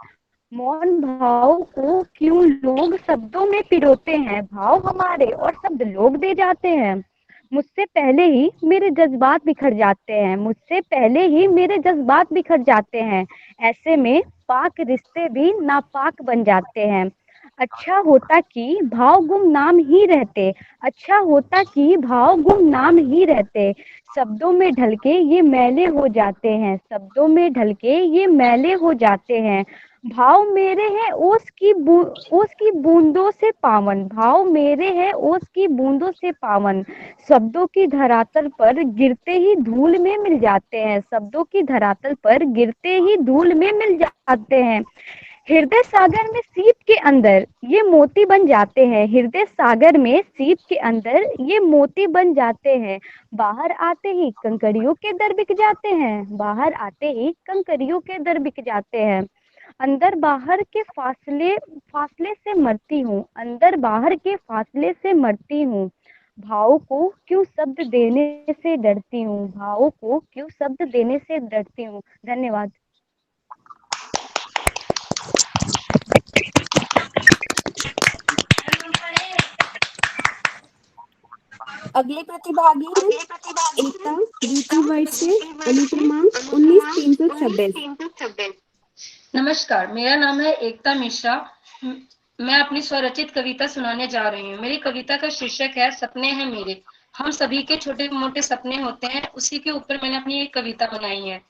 मौन भाव को क्यों लोग शब्दों में पिरोते हैं। भाव हमारे और शब्द लोग दे जाते हैं। मुझसे पहले ही मेरे जज्बात बिखर जाते हैं। मुझसे पहले ही मेरे जज्बात बिखर जाते हैं। ऐसे में पाक रिश्ते भी नापाक बन जाते हैं। अच्छा होता कि भाव गुमनाम ही रहते। अच्छा होता कि भाव गुमनाम ही रहते। शब्दों में ढलके ये मैले हो जाते हैं। शब्दों में ढलके ये मैले हो जाते हैं। भाव मेरे हैं ओस की बूंदों से पावन। भाव मेरे हैं ओस की बूंदों से पावन। शब्दों की धरातल पर गिरते ही धूल में मिल जाते हैं। शब्दों की धरातल पर गिरते ही धूल में मिल जाते हैं। हृदय सागर में सीप के अंदर ये मोती बन जाते हैं। हृदय सागर में सीप के अंदर ये मोती बन जाते हैं। बाहर आते ही कंकड़ियों के दर बिक जाते हैं। बाहर आते ही कंकड़ियों के दर बिक जाते हैं। अंदर बाहर के फासले से मरती हूँ। अंदर बाहर के फासले से मरती हूँ। भाव को क्यों शब्द देने से डरती हूँ। भाव को क्यों शब्द देने से डरती हूँ। धन्यवाद। अगले प्रतिभागी हैं एकता, द्वितीय वर्ष से, अनुक्रमांक 19,326। नमस्कार, मेरा नाम है एकता मिश्रा। मैं अपनी स्वरचित कविता सुनाने जा रही हूँ। मेरी कविता का शीर्षक है सपने हैं मेरे। हम सभी के छोटे मोटे सपने होते हैं, उसी के ऊपर मैंने अपनी एक कविता बनाई है।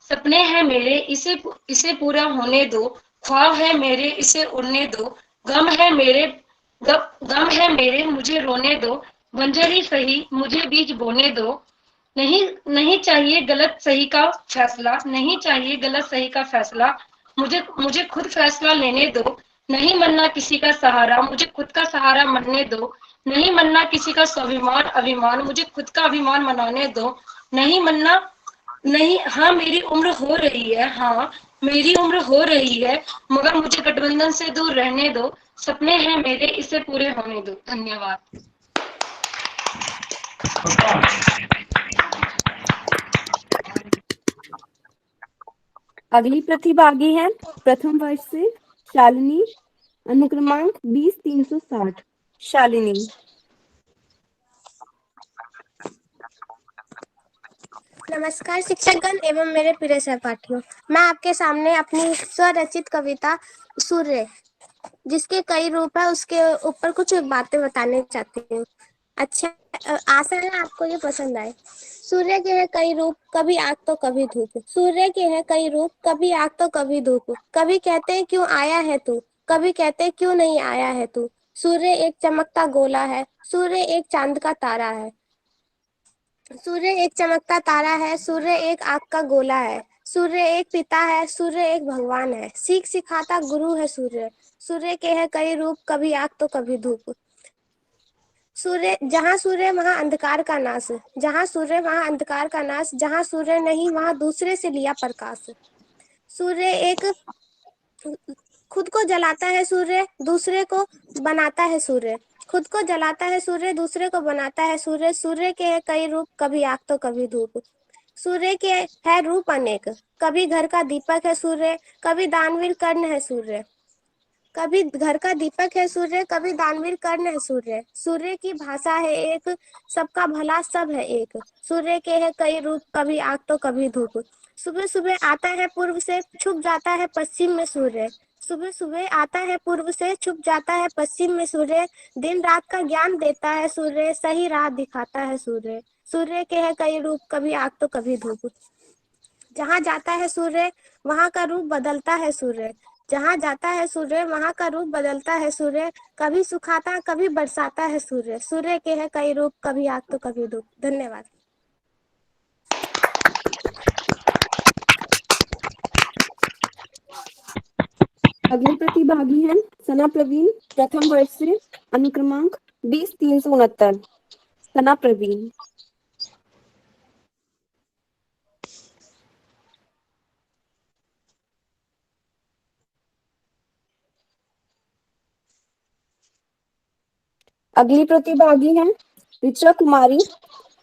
सपने हैं मेरे इसे इसे पूरा होने दो, ख्वाब है मेरे इसे उड़ने दो, गम है मेरे गम है मेरे मुझे रोने दो, बंजर ही सही मुझे बीज बोने दो। नहीं नहीं चाहिए गलत सही का फैसला, नहीं चाहिए गलत सही का फैसला, मुझे मुझे खुद फैसला लेने दो। नहीं मनना किसी का सहारा, मुझे खुद का सहारा मनने दो। नहीं मनना किसी का स्वाभिमान अभिमान, मुझे खुद का अभिमान मनाने दो। नहीं मनना नहीं, हाँ मेरी उम्र हो रही है, हाँ मेरी उम्र हो रही है, मगर मुझे गठबंधन से दूर रहने दो। सपने हैं मेरे इसे पूरे होने दो। धन्यवाद। अगली प्रतिभागी है प्रथम वर्ष से शालिनी, अनुक्रमांक 20-360। शालिनी। नमस्कार शिक्षकगण एवं मेरे प्रिय सहपाठियों, मैं आपके सामने अपनी स्वरचित कविता सूर्य, जिसके कई रूप है, उसके ऊपर कुछ बातें बताने चाहती हूँ। अच्छा, आशा है आपको ये पसंद आए। सूर्य के है कई रूप, कभी आग तो कभी धूप। सूर्य के है कई रूप, कभी आग तो कभी धूप। कभी कहते हैं क्यों आया है तू, कभी कहते हैं क्यों नहीं आया है तू। सूर्य एक चमकता गोला है, सूर्य एक चांद का तारा है। सूर्य एक चमकता तारा है, सूर्य एक आग का गोला है। सूर्य एक पिता है, सूर्य एक भगवान है। सीख सिखाता गुरु है सूर्य। सूर्य के है कई रूप, कभी आग तो कभी धूप। सूर्य जहाँ सूर्य वहाँ अंधकार का नाश, जहाँ सूर्य वहाँ अंधकार का नाश, जहाँ सूर्य नहीं वहाँ दूसरे से लिया प्रकाश। सूर्य एक खुद को जलाता है, सूर्य दूसरे को बनाता है। सूर्य खुद को जलाता है, सूर्य दूसरे को बनाता है। सूर्य सूर्य के है कई रूप, कभी आग तो कभी धूप। सूर्य के है रूप अनेक, कभी घर का दीपक है सूर्य, कभी दानवीर कर्ण है सूर्य। कभी घर का दीपक है सूर्य, कभी दानवीर कर्ण है सूर्य। सूर्य की भाषा है एक, सबका भला सब है एक। सूर्य के है कई रूप, कभी आग तो कभी धूप। सुबह सुबह आता है पूर्व से, छुप जाता है पश्चिम में सूर्य। सुबह सुबह आता है पूर्व से, छुप जाता है पश्चिम में सूर्य। दिन रात का ज्ञान देता है सूर्य, सही राह दिखाता है सूर्य। सूर्य के है कई रूप, कभी आग तो कभी धूप। जहाँ जाता है सूर्य वहाँ का रूप बदलता है सूर्य। जहाँ जाता है सूर्य वहाँ का रूप बदलता है सूर्य। कभी सुखाता कभी बरसाता है सूर्य। सूर्य के है कई रूप, कभी आग तो कभी धूप। धन्यवाद। अगली प्रतिभागी है सना प्रवीण, प्रथम वर्ष से, अनुक्रमांक 20-369। सना प्रवीण। अगली प्रतिभागी है ऋचा कुमारी,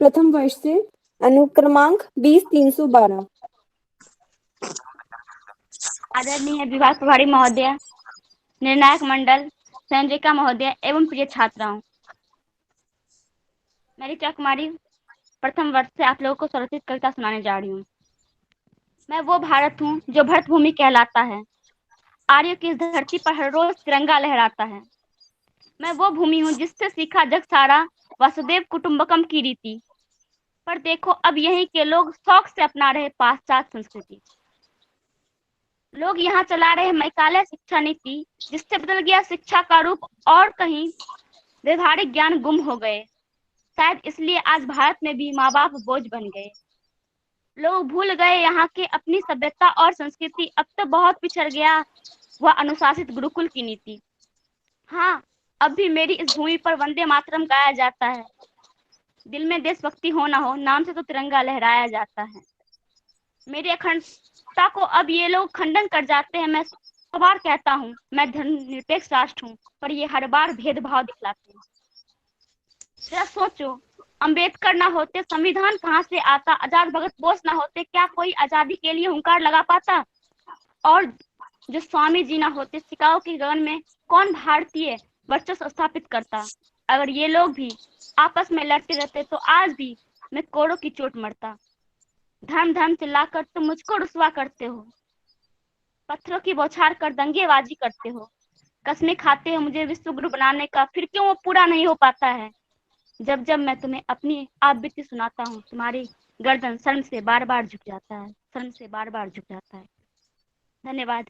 प्रथम वर्ष से, अनुक्रमांक 20-312। आदरणीय विभाग प्रभारी महोदय, निर्णायक मंडल, संयोजिका महोदय एवं प्रिय छात्राओं, मैं ऋचा कुमारी प्रथम वर्ष से आप लोगों को स्वरचित कविता सुनाने जा रही हूँ। मैं वो भारत हूँ जो भरत भूमि कहलाता है, आर्यों की इस धरती पर हर रोज तिरंगा लहराता है। मैं वो भूमि हूँ जिससे सीखा जग सारा वसुदेव कुटुंबकम की रीति, पर देखो अब यहीं के लोग शौक से अपना रहे पाश्चात्य संस्कृति। लोग यहाँ चला रहे मैकाले शिक्षा नीति, जिससे बदल गया शिक्षा का रूप और कहीं व्यवहारिक ज्ञान गुम हो गए। शायद इसलिए आज भारत में भी माँ बाप बोझ बन गए। लोग भूल गए यहाँ की अपनी सभ्यता और संस्कृति। अब तो बहुत पिछड़ गया वह अनुशासित गुरुकुल की नीति। हाँ, अब भी मेरी इस भूमि पर वंदे मातरम गाया जाता है। दिल में देशभक्ति हो ना हो, नाम से तो तिरंगा लहराया जाता है। मेरी अखंडता को अब ये लोग खंडन कर जाते हैं। मैं बार कहता हूँ मैं धर्मनिरपेक्ष राष्ट्र हूँ, पर ये हर बार भेदभाव दिखलाते हैं। जरा सोचो, अंबेडकर ना होते संविधान कहाँ से आता, आजाद भगत बोस ना होते क्या कोई आजादी के लिए हुंकार लगा पाता, और जो स्वामी जी ना होते सिकाओ के गगन में कौन भारतीय वर्चस्व स्थापित करता। अगर ये लोग भी आपस में लड़ते रहते तो आज भी मैं करोड़ों की चोट मरता। धर्म धर्म चिल्लाकर तुम मुझको रुसवा करते हो, पत्थरों की बौछार कर दंगेबाजी करते हो, कसमें खाते हो मुझे विश्व गुरु बनाने का, फिर क्यों वो पूरा नहीं हो पाता है। जब जब मैं तुम्हें अपनी आप बीती सुनाता हूँ, तुम्हारी गर्दन शर्म से बार बार झुक जाता है, शर्म से बार बार झुक जाता है। धन्यवाद।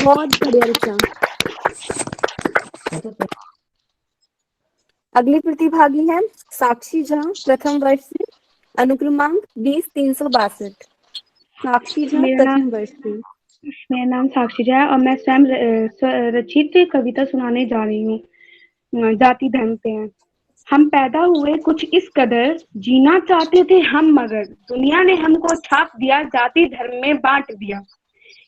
बहुत बढ़िया ऋचा। अगली प्रतिभागी है साक्षी झा, प्रथम वर्ष से, अनुक्रमांक 20-362। साक्षी झा मेरा प्रथम नाम वर्ष से। मेरा नाम साक्षी झा है और मैं स्वयं रचित कविता सुनाने जा रही हूँ। जाति धर्म पे है। हम पैदा हुए कुछ इस कदर, जीना चाहते थे हम मगर दुनिया ने हमको छाप दिया, जाति धर्म में बांट दिया।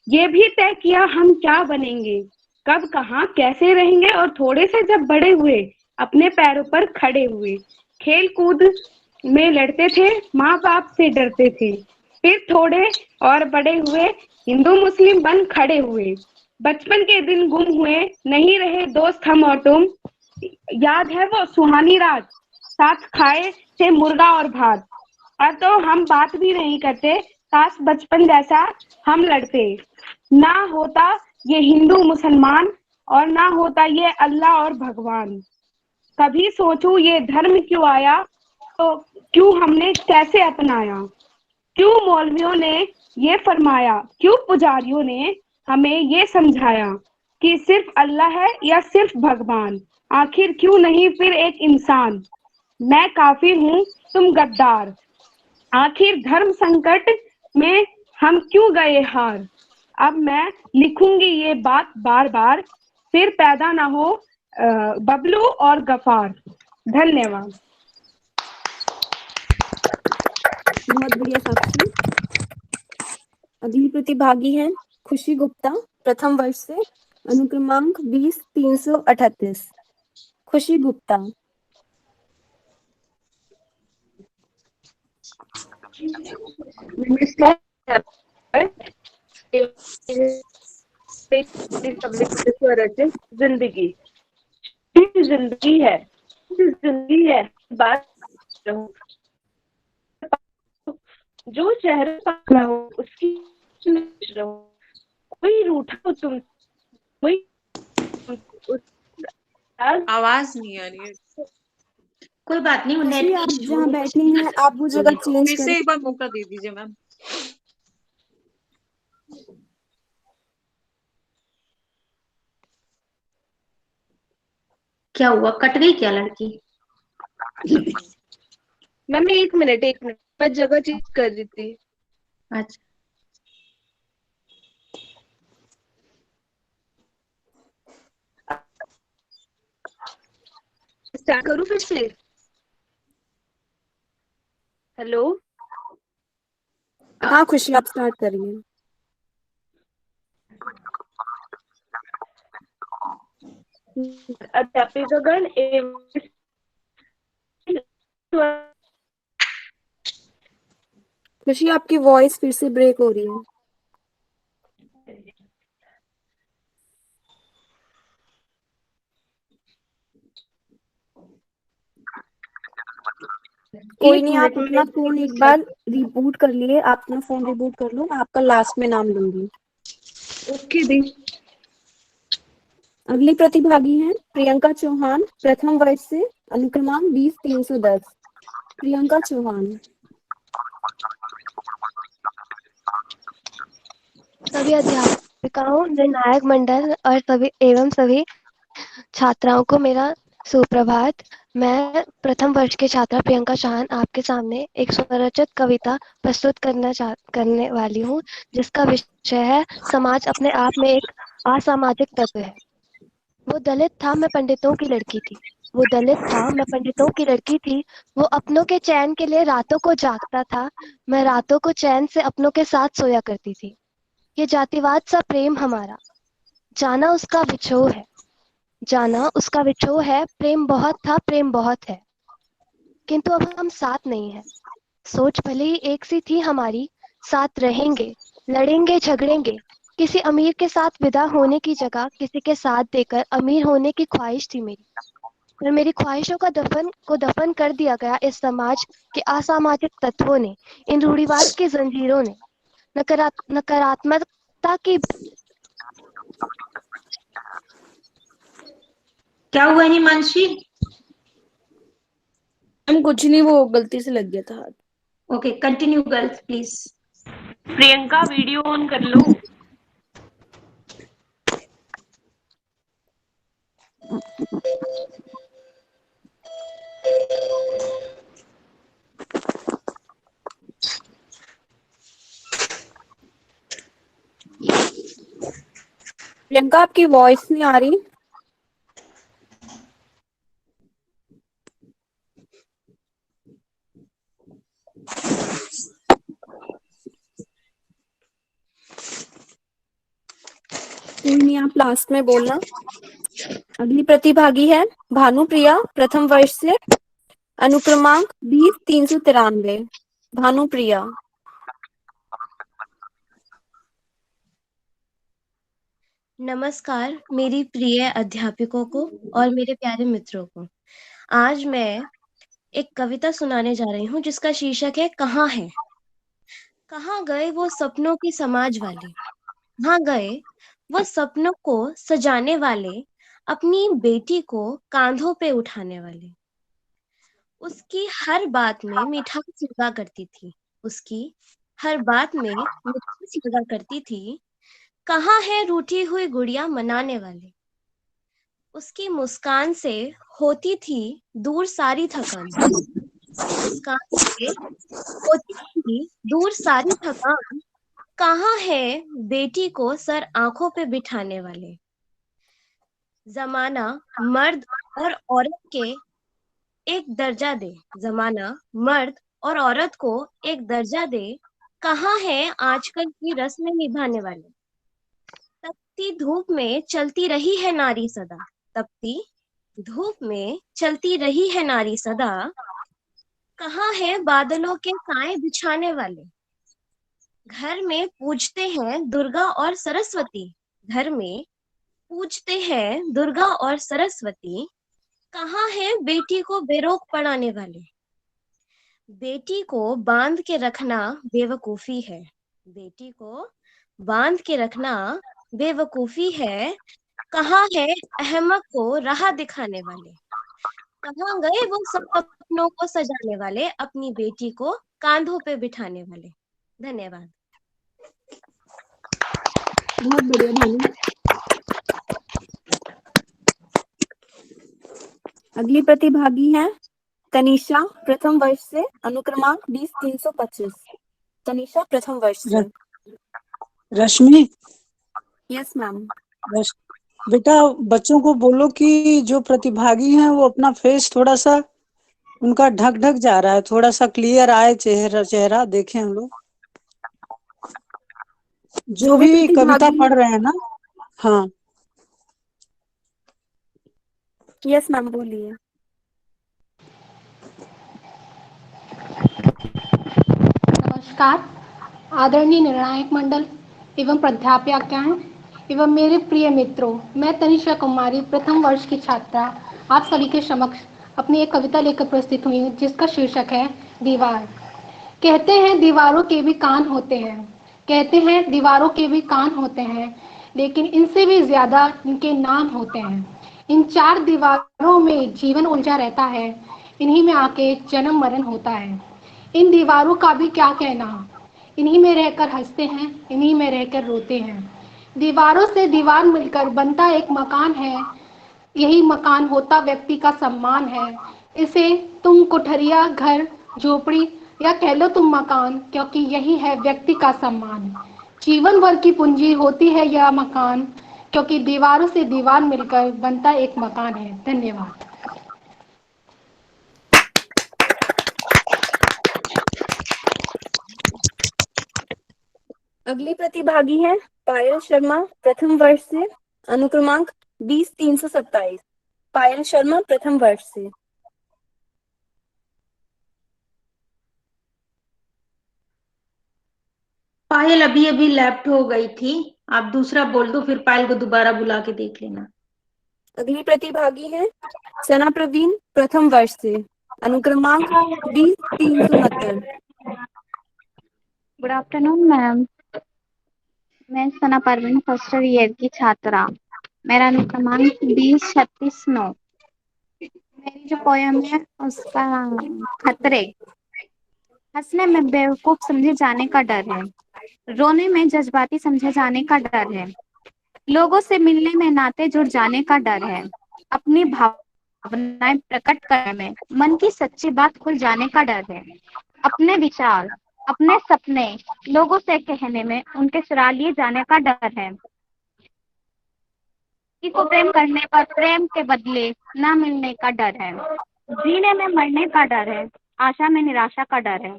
ये भी तय किया हम क्या बनेंगे, कब कहाँ कैसे रहेंगे, और थोड़े से जब बड़े हुए अपने पैरों पर खड़े हुए, खेल कूद में लड़ते थे, माँ बाप से डरते थे। फिर थोड़े और बड़े हुए, हिंदू मुस्लिम बन खड़े हुए। बचपन के दिन गुम हुए, नहीं रहे दोस्त हम और तुम। याद है वो सुहानी रात, साथ खाए थे मुर्गा और भात। अब तो हम बात भी नहीं करते, काश बचपन जैसा हम लड़ते। ना होता ये हिंदू मुसलमान, और ना होता ये अल्लाह और भगवान। कभी सोचूं ये धर्म क्यों आया, तो क्यों हमने कैसे अपनाया। क्यों मौलवियों ने ये फरमाया, क्यों पुजारियों ने हमें ये समझाया कि सिर्फ अल्लाह है या सिर्फ भगवान। आखिर क्यों नहीं फिर एक इंसान। मैं काफिर हूँ तुम गद्दार, आखिर धर्म संकट में हम क्यों गए हार। अब मैं लिखूंगी ये बात बार बार, फिर पैदा ना हो बबलू और गफार। धन्यवाद। बहुत बढ़िया साक्षी। अगली प्रतिभागी है खुशी गुप्ता, प्रथम वर्ष से, अनुक्रमांक 20-338। खुशी गुप्ता। जिंदगी जिंदगी है, जिंदगी है बात जो चेहरे पर हो उसकी रहो। कोई रूठा हो तुम, कोई आवाज नहीं आ रही है। कोई बात नहीं, खुशी आप जहाँ बैठी हैं आप वो जगह चेंज फिर से करें। एक बार मौका दे दीजिए मैम। क्या हुआ, कट गई क्या लड़की? मैम एक मिनट मैं जगह चेंज कर रही थी। अच्छा, स्टार्ट करूं फिर से? हेलो। हाँ खुशी आप स्टार्ट करिए। अध्यापिकागण एवं खुशी आपकी वॉइस फिर से ब्रेक हो रही है। कोई नहीं, आप अपना फोन एक बार रिबूट कर लिए, आप अपना फोन रिबूट कर लो, मैं आपका लास्ट में नाम लूंगी। ओके दी। अगली प्रतिभागी हैं प्रियंका चौहान, प्रथम वर्ष से, अनुक्रमांक 20-310। प्रियंका चौहान। सभी अध्यापिकाओं, निर्णायक मंडल और सभी छात्राओं को मेरा सुप्रभात। मैं प्रथम वर्ष की छात्रा प्रियंका चौहान आपके सामने एक स्वरचित कविता प्रस्तुत करने वाली हूँ, जिसका विषय है समाज अपने आप में एक असामाजिक तत्व है। वो दलित था, मैं पंडितों की लड़की थी। वो दलित था, मैं पंडितों की लड़की थी। वो अपनों के चैन के लिए रातों को जागता था, मैं रातों को चैन से अपनों के साथ सोया करती थी। ये जातिवाद सा प्रेम हमारा, जाना उसका विछोह है, जाना उसका विछोह है। प्रेम बहुत था, प्रेम बहुत है, किंतु अब हम साथ नहीं हैं। सोच भले ही एक सी थी हमारी, साथ रहेंगे, लड़ेंगे, झगड़ेंगे। किसी अमीर के साथ विदा होने की जगह किसी के साथ देकर अमीर होने की ख्वाहिश थी मेरी, पर मेरी ख्वाहिशों का दफन कर दिया गया इस समाज के असामाजिक तत्वों ने, इन रूढ़िवाद की जंजीरों ने। नकारात्मकता की क्या हुआ हिमांशी? मैम कुछ नहीं, वो गलती से लग गया था हाथ। Okay, continue girls please. Priyanka video on कर लो। प्रियंका आपकी वॉइस नहीं आ रही। कोई नहीं, आप लास्ट में बोलना। अगली प्रतिभागी है भानुप्रिया, प्रथम वर्ष से, अनुक्रमांक 20-393। भानुप्रिया। नमस्कार मेरी प्रिय अध्यापकों को और मेरे प्यारे मित्रों को। आज मैं एक कविता सुनाने जा रही हूँ जिसका शीर्षक है कहाँ है। कहाँ गए वो सपनों की समाज वाले, कहाँ गए वो सपनों को सजाने वाले, अपनी बेटी को कांधों पे उठाने वाले। उसकी हर बात में मिठास लगा करती थी, उसकी हर बात में मिठास लगा करती थी। कहाँ है रूठी हुई गुड़िया मनाने वाले। उसकी मुस्कान से होती थी दूर सारी थकान, मुस्कान से होती थी दूर सारी थकान। कहाँ है बेटी को सर आंखों पे बिठाने वाले। जमाना मर्द और औरत के एक दर्जा दे, जमाना मर्द और औरत को एक दर्जा दे। कहाँ है आजकल की रस्में निभाने वाले। तपती धूप में चलती रही है नारी सदा, तपती धूप में चलती रही है नारी सदा। कहाँ है बादलों के साए बिछाने वाले। घर में पूजते हैं दुर्गा और सरस्वती, घर में पूजते हैं दुर्गा और सरस्वती। कहाँ है बेटी को बेरोक पढ़ाने वाले। बेटी को बांध के रखना बेवकूफी है, बेटी को बांध के रखना बेवकूफी है। कहाँ है अहमक को राह दिखाने वाले। कहाँ गए वो सपनों को सजाने वाले, अपनी बेटी को कांधों पे बिठाने वाले। धन्यवाद। बहुत बढ़िया भानु। अगली प्रतिभागी है तनिषा, प्रथम वर्ष से, अनुक्रमांक 20-325। तनिषा प्रथम वर्ष से। रश्मि, यस मैम। बेटा बच्चों को बोलो कि जो प्रतिभागी हैं वो अपना फेस थोड़ा सा उनका ढक ढक जा रहा है, थोड़ा सा क्लियर आए चेहरा देखें हम लोग जो भी कविता पढ़ रहे हैं ना। हाँ यस मैम बोलिए। नमस्कार आदरणीय निर्णायक मंडल एवं प्राध्यापकाएं एवं मेरे प्रिय मित्रों, मैं तनिषा कुमारी प्रथम वर्ष की छात्रा आप सभी के समक्ष अपनी एक कविता लेकर प्रस्तुत हुई हूँ जिसका शीर्षक है दीवार। कहते हैं दीवारों के भी कान होते हैं, कहते हैं दीवारों के भी कान होते हैं, लेकिन इनसे भी ज्यादा इनके नाम होते हैं। इन चार दीवारों में जीवन उलझा रहता है, इन्हीं में आके जन्म मरण होता है। इन दीवारों का भी क्या कहना, इन्हीं में रहकर हंसते हैं, इन्हीं में रहकर रोते हैं। दीवारों से दीवार मिलकर बनता एक मकान है, यही मकान होता व्यक्ति का सम्मान है। इसे तुम कोठरिया, घर, झोपड़ी या कह लो तुम मकान, क्योंकि यही है व्यक्ति का सम्मान। जीवन भर की पूंजी होती है यह मकान, क्योंकि दीवारों से दीवार मिलकर बनता एक मकान है। धन्यवाद। अगली प्रतिभागी है पायल शर्मा, प्रथम वर्ष से, अनुक्रमांक 20-327। पायल शर्मा प्रथम वर्ष से। पायल अभी अभी लेफ्ट हो गई थी, आप दूसरा बोल दो, फिर पायल को दोबारा बुला के देख लेना। अगली प्रतिभागी है सना प्रवीण, प्रथम वर्ष से, अनुक्रमांक 20-369। गुड आफ्टरनून मैम, मैं सना परवीन फर्स्ट ईयर की छात्रा, मेरा अनुक्रमांक 20-36-9। मेरी जो पोयम है उसका खतरे। हंसने में बेवकूफ समझे जाने का डर है, रोने में जज्बाती समझे जाने का डर है, लोगों से मिलने में नाते जुड़ जाने का डर है, अपनी भावनाएं प्रकट करने में मन की सच्ची बात खुल जाने का डर है, अपने विचार अपने सपने लोगों से कहने में उनके चुरा लिए जाने का डर है, किसी को प्रेम करने पर प्रेम के बदले न मिलने का डर है, जीने में मरने का डर है, आशा में निराशा का डर है,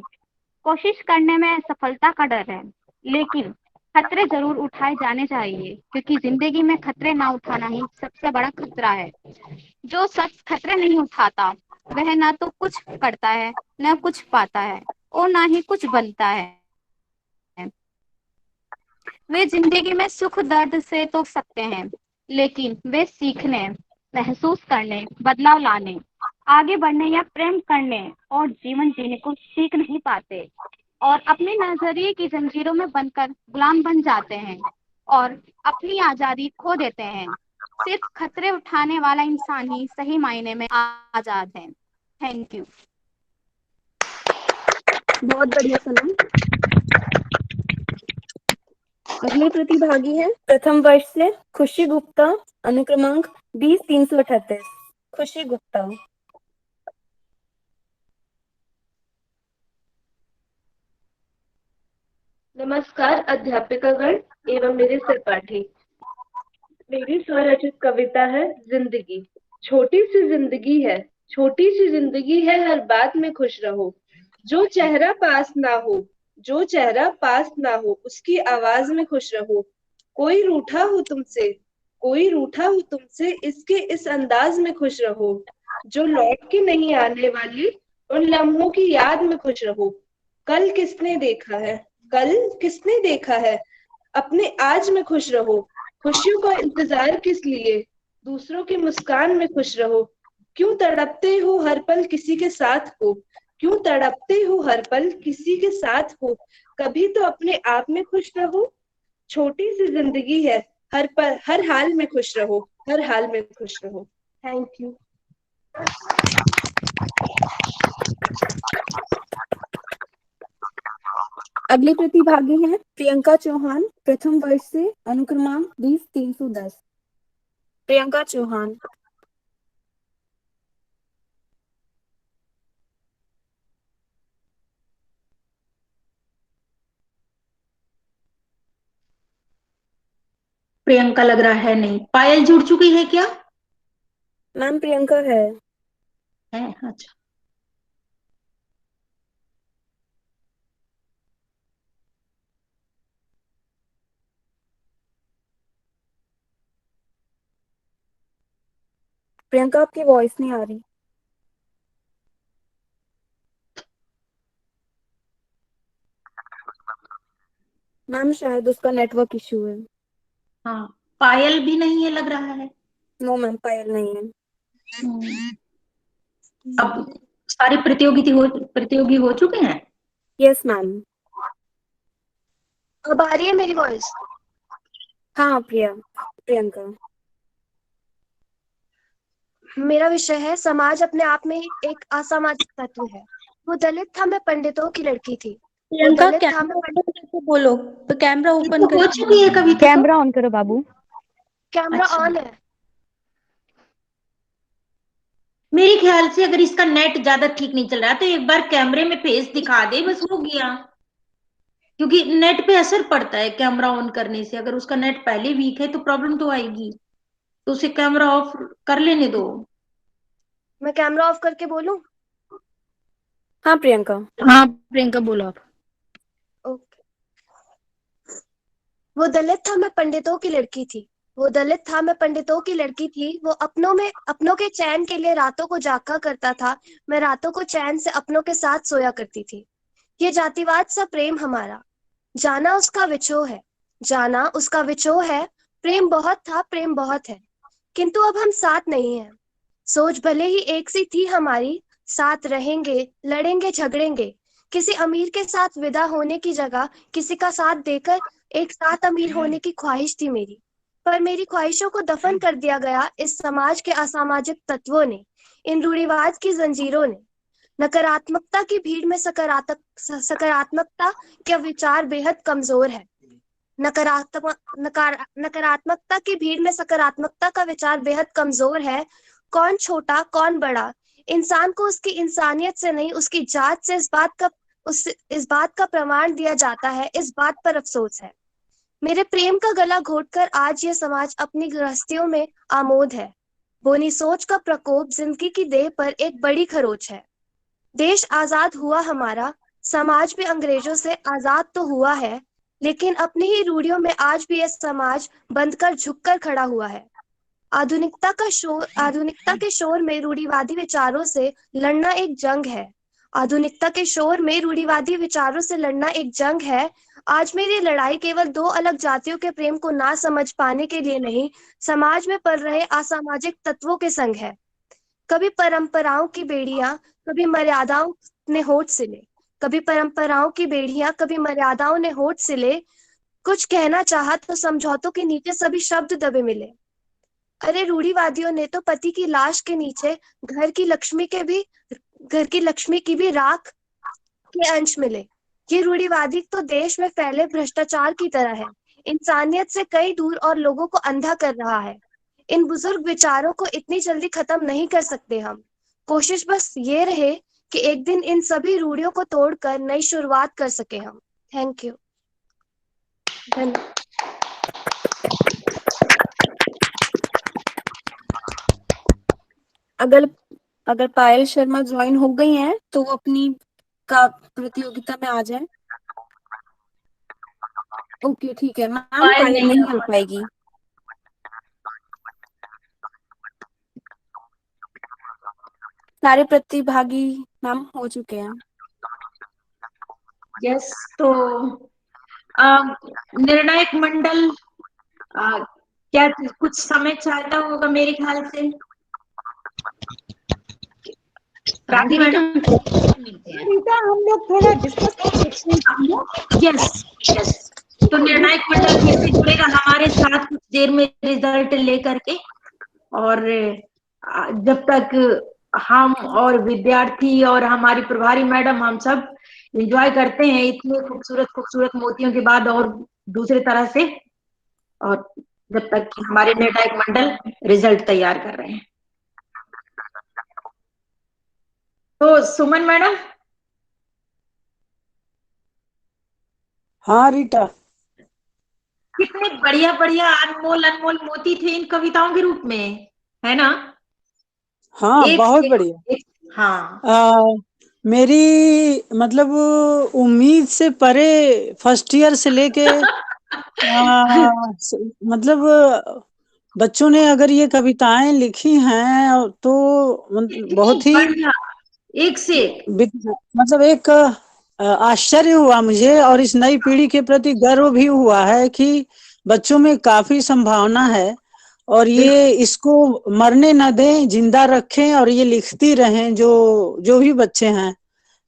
कोशिश करने में सफलता का डर है, लेकिन खतरे जरूर उठाए जाने चाहिए क्योंकि जिंदगी में खतरे ना उठाना ही सबसे बड़ा खतरा है। जो शख्स खतरे नहीं उठाता वह ना तो कुछ करता है न कुछ पाता है और ना ही कुछ बनता है। वे जिंदगी में सुख दर्द से तो सकते हैं लेकिन वे सीखने, महसूस करने, बदलाव लाने, आगे बढ़ने या प्रेम करने और जीवन जीने को सीख नहीं पाते और अपने नजरिए की जंजीरों में बनकर गुलाम बन जाते हैं और अपनी आजादी खो देते हैं। सिर्फ खतरे उठाने वाला इंसान ही सही मायने में आजाद है। Thank you. बहुत बढ़िया सनम। अगले प्रतिभागी हैं प्रथम वर्ष से खुशी गुप्ता, अनुक्रमांक 20-338। खुशी गुप्ता। नमस्कार अध्यापिकागण एवं मेरे सहपाठी। मेरी स्वरचित कविता है जिंदगी। छोटी सी जिंदगी है, छोटी सी जिंदगी है, हर बात में खुश रहो। जो चेहरा पास ना हो, जो चेहरा पास ना हो, उसकी आवाज में खुश रहो। कोई रूठा हो तुमसे, कोई रूठा हो तुमसे, इसके इस अंदाज में खुश रहो। जो लौट के नहीं आने वाली, उन लम्हों की याद में खुश रहो। कल किसने देखा है, कल किसने देखा है, अपने आज में खुश रहो। खुशियों का इंतजार किस लिए, दूसरों की मुस्कान में खुश रहो। क्यों तड़पते हो हर पल किसी के साथ हो, क्यों तड़पते हो हर पल किसी के साथ हो, कभी तो अपने आप में खुश रहो। छोटी सी जिंदगी है, हर पल हर हाल में खुश रहो, हर हाल में खुश रहो। Thank you. अगले प्रतिभागी हैं प्रियंका चौहान, प्रथम वर्ष से, अनुक्रमांक 20-310। प्रियंका चौहान। प्रियंका लग रहा है नहीं। पायल जुड़ चुकी है क्या? मैम प्रियंका है। अच्छा। प्रियंका आपकी वॉइस नहीं आ रही। मैम शायद उसका नेटवर्क इशू है। हाँ, पायल भी नहीं है लग रहा है। नो मैम पायल नहीं है। अब सारे प्रतियोगी हो चुके हैं। Yes ma'am. अब आ रही है मेरी वॉइस? हाँ प्रियंका। मेरा विषय है समाज अपने आप में एक असामाजिक तत्व है। वो दलित था, मैं पंडितों की लड़की थी। प्रियंका कैमरा ओपन करके बोलो, तो कैमरा ओपन हो चुकी है कभी। कैमरा ऑन करो बाबू। कैमरा ऑन है। मेरे ख्याल से अगर इसका नेट ज्यादा ठीक नहीं चल रहा तो एक बार कैमरे में फेस दिखा दे, बस हो गया। क्योंकि नेट पे असर पड़ता है कैमरा ऑन करने से। अगर उसका नेट पहले वीक है तो प्रॉब्लम तो आएगी, तो उसे कैमरा ऑफ कर लेने दो। मैं कैमरा ऑफ करके बोलूं? हाँ प्रियंका। हाँ प्रियंका बोलो आप। ओके। वो दलित था, मैं पंडितों की लड़की थी। वो दलित था, मैं पंडितों की लड़की थी। वो अपनों के चैन के लिए रातों को जागा करता था। मैं रातों को चैन से अपनों के साथ सोया करती थी। ये जातिवाद सा प्रेम हमारा, जाना उसका विछोह है, जाना उसका विछोह है। प्रेम बहुत था, प्रेम बहुत है, किंतु अब हम साथ नहीं हैं। सोच भले ही एक सी थी हमारी, साथ रहेंगे, लड़ेंगे, झगड़ेंगे। किसी अमीर के साथ विदा होने की जगह किसी का साथ देकर एक साथ अमीर होने की ख्वाहिश थी मेरी। पर मेरी ख्वाहिशों को दफन कर दिया गया इस समाज के असामाजिक तत्वों ने। इन रूढ़िवाद की जंजीरों ने। नकारात्मकता की भीड़ में सकारात्मकता का विचार बेहद कमजोर है। नकारात्मकता की भीड़ में सकारात्मकता का विचार बेहद कमजोर है। कौन छोटा कौन बड़ा, इंसान को उसकी इंसानियत से नहीं उसकी जात से इस बात का प्रमाण दिया जाता है। इस बात पर अफसोस है। मेरे प्रेम का गला घोटकर आज ये समाज अपनी गृहस्थियों में आमोद है। बोनी सोच का प्रकोप जिंदगी की देह पर एक बड़ी खरोच है। देश आजाद हुआ हमारा, समाज भी अंग्रेजों से आजाद तो हुआ है, लेकिन अपनी ही रूढ़ियों में आज भी यह समाज बंधकर झुककर खड़ा हुआ है। आधुनिकता के शोर में रूढ़िवादी विचारों से लड़ना एक जंग है। आधुनिकता के शोर में रूढ़िवादी विचारों से लड़ना एक जंग है। आज मेरी लड़ाई केवल दो अलग जातियों के प्रेम को ना समझ पाने के लिए नहीं, समाज में पल रहे असामाजिक तत्वों के संग है। कभी परंपराओं की बेड़ियां, कभी मर्यादाओं ने होठ सिले। कभी परंपराओं की बेड़ियां, कभी मर्यादाओं ने होठ सिले। कुछ कहना चाहा तो समझौतों के नीचे सभी शब्द दबे मिले। अरे रूढ़िवादियों ने तो पति की लाश के नीचे घर की लक्ष्मी की भी राख के अंश मिले। ये रूढ़िवादी तो देश में फैले भ्रष्टाचार की तरह है, इंसानियत से कई दूर और लोगों को अंधा कर रहा है। इन बुजुर्ग विचारों को इतनी जल्दी खत्म नहीं कर सकते हम। कोशिश बस ये रहे कि एक दिन इन सभी रूढ़ियों को तोड़कर नई शुरुआत कर सके हम। Thank you. धन्यवाद। अगर पायल शर्मा ज्वाइन हो गई हैं तो वो अपनी का प्रतियोगिता में आ जाए। ओके ठीक है मैम, पायल नहीं हो पाएगी। सारे प्रतिभागी मैम हो चुके हैं। यस, तो निर्णायक मंडल क्या कुछ समय चाहता होगा मेरे ख्याल से। राधी मैडम, हम लोग थोड़ा डिस्कस कर सकते हैं। यस, तो निर्णायक मंडल फिर से जुड़ेगा हमारे साथ कुछ देर में रिजल्ट लेकर के। और जब तक हम और विद्यार्थी और हमारी प्रभारी मैडम हम सब एंजॉय करते हैं इतने खूबसूरत मोतियों के बाद और दूसरे तरह से, और जब तक कि हमारे निर्णायक मंडल रिजल्ट तैयार कर रहे हैं। तो सुमन मैडम। हाँ रीटा। कितने बढ़िया बढ़िया अनमोल मोती थे इन कविताओं के रूप में, है ना। हाँ बहुत बढ़िया। हाँ मेरी मतलब उम्मीद से परे फर्स्ट ईयर से लेके मतलब बच्चों ने अगर ये कविताएं लिखी हैं तो बहुत ही एक से मतलब एक आश्चर्य हुआ मुझे, और इस नई पीढ़ी के प्रति गर्व भी हुआ है कि बच्चों में काफी संभावना है और ये इसको मरने न दें, जिंदा रखें और ये लिखती रहें जो भी बच्चे हैं,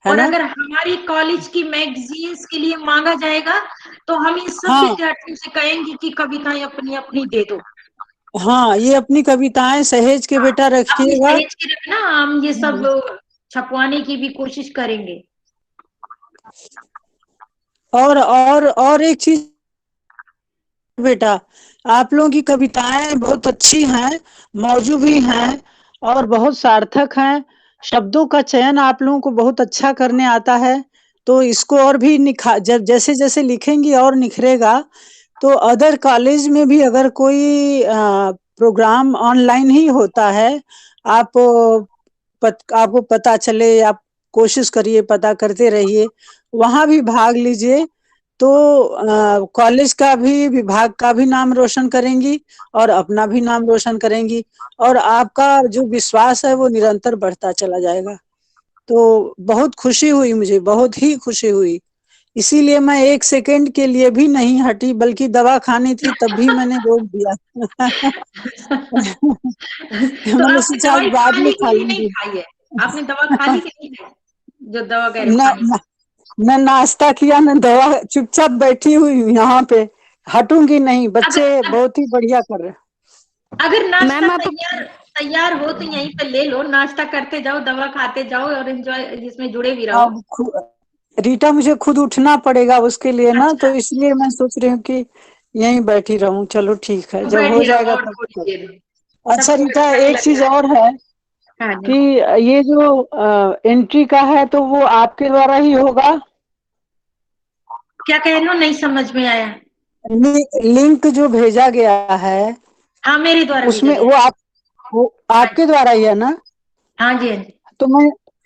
है और ना? अगर हमारी कॉलेज की मैगजीन्स के लिए मांगा जाएगा तो हम इन सब विद्यार्थियों से कहेंगे कि कविताएं अपनी अपनी दे दो। हाँ, ये अपनी कविताएं सहेज के बेटा रखिएगा। सहेज के रखना, हम ये सब छपवाने की भी कोशिश करेंगे। और एक चीज बेटा, आप लोगों की कविताएं बहुत अच्छी हैं, मौजू भी हैं और बहुत सार्थक हैं। शब्दों का चयन आप लोगों को बहुत अच्छा करने आता है, तो इसको और भी जब जैसे जैसे लिखेंगी और निखरेगा। तो अदर कॉलेज में भी अगर कोई प्रोग्राम ऑनलाइन ही होता है, आपको पता चले, आप कोशिश करिए, पता करते रहिए, वहां भी भाग लीजिए। तो कॉलेज का भी, विभाग का भी नाम रोशन करेंगी और अपना भी नाम रोशन करेंगी, और आपका जो विश्वास है वो निरंतर बढ़ता चला जाएगा। तो बहुत खुशी हुई, मुझे बहुत ही खुशी हुई, इसीलिए मैं एक सेकंड के लिए भी नहीं हटी, बल्कि दवा खानी थी तब भी मैंने रोक दिया। मैंने सोचा आज बाद में खा लूंगी। आपने दवा खा ली कि नहीं खाई? जो दवा कह रहे न नाश्ता किया न दवा, चुपचाप बैठी हुई यहाँ पे, हटूंगी नहीं। बच्चे बहुत ही बढ़िया कर रहे हैं। अगर नाश्ता तैयार, तैयार हो तो यहीं पे ले लो, नाश्ता करते जाओ, दवा खाते जाओ और एंजॉय इसमें जुड़े भी रहो। अब रीटा मुझे खुद उठना पड़ेगा उसके लिए ना, तो इसलिए मैं सोच रही हूँ कि यहीं बैठी रहूं। चलो ठीक है, तो जब हो बैठे रहो जाएगा और तब थोड़ी तो। देर, अच्छा सबको रीटा, अच्छा एक चीज लगता और है है। हाँ कि जी। ये जो एंट्री का है तो वो आपके द्वारा ही होगा? क्या कह रहे हो, नहीं समझ में आया। लिंक जो भेजा गया है हाँ, मेरे द्वारा भेजा उसमें गया। वो आपके द्वारा ही है ना? हाँ जी, हाँ जी। तो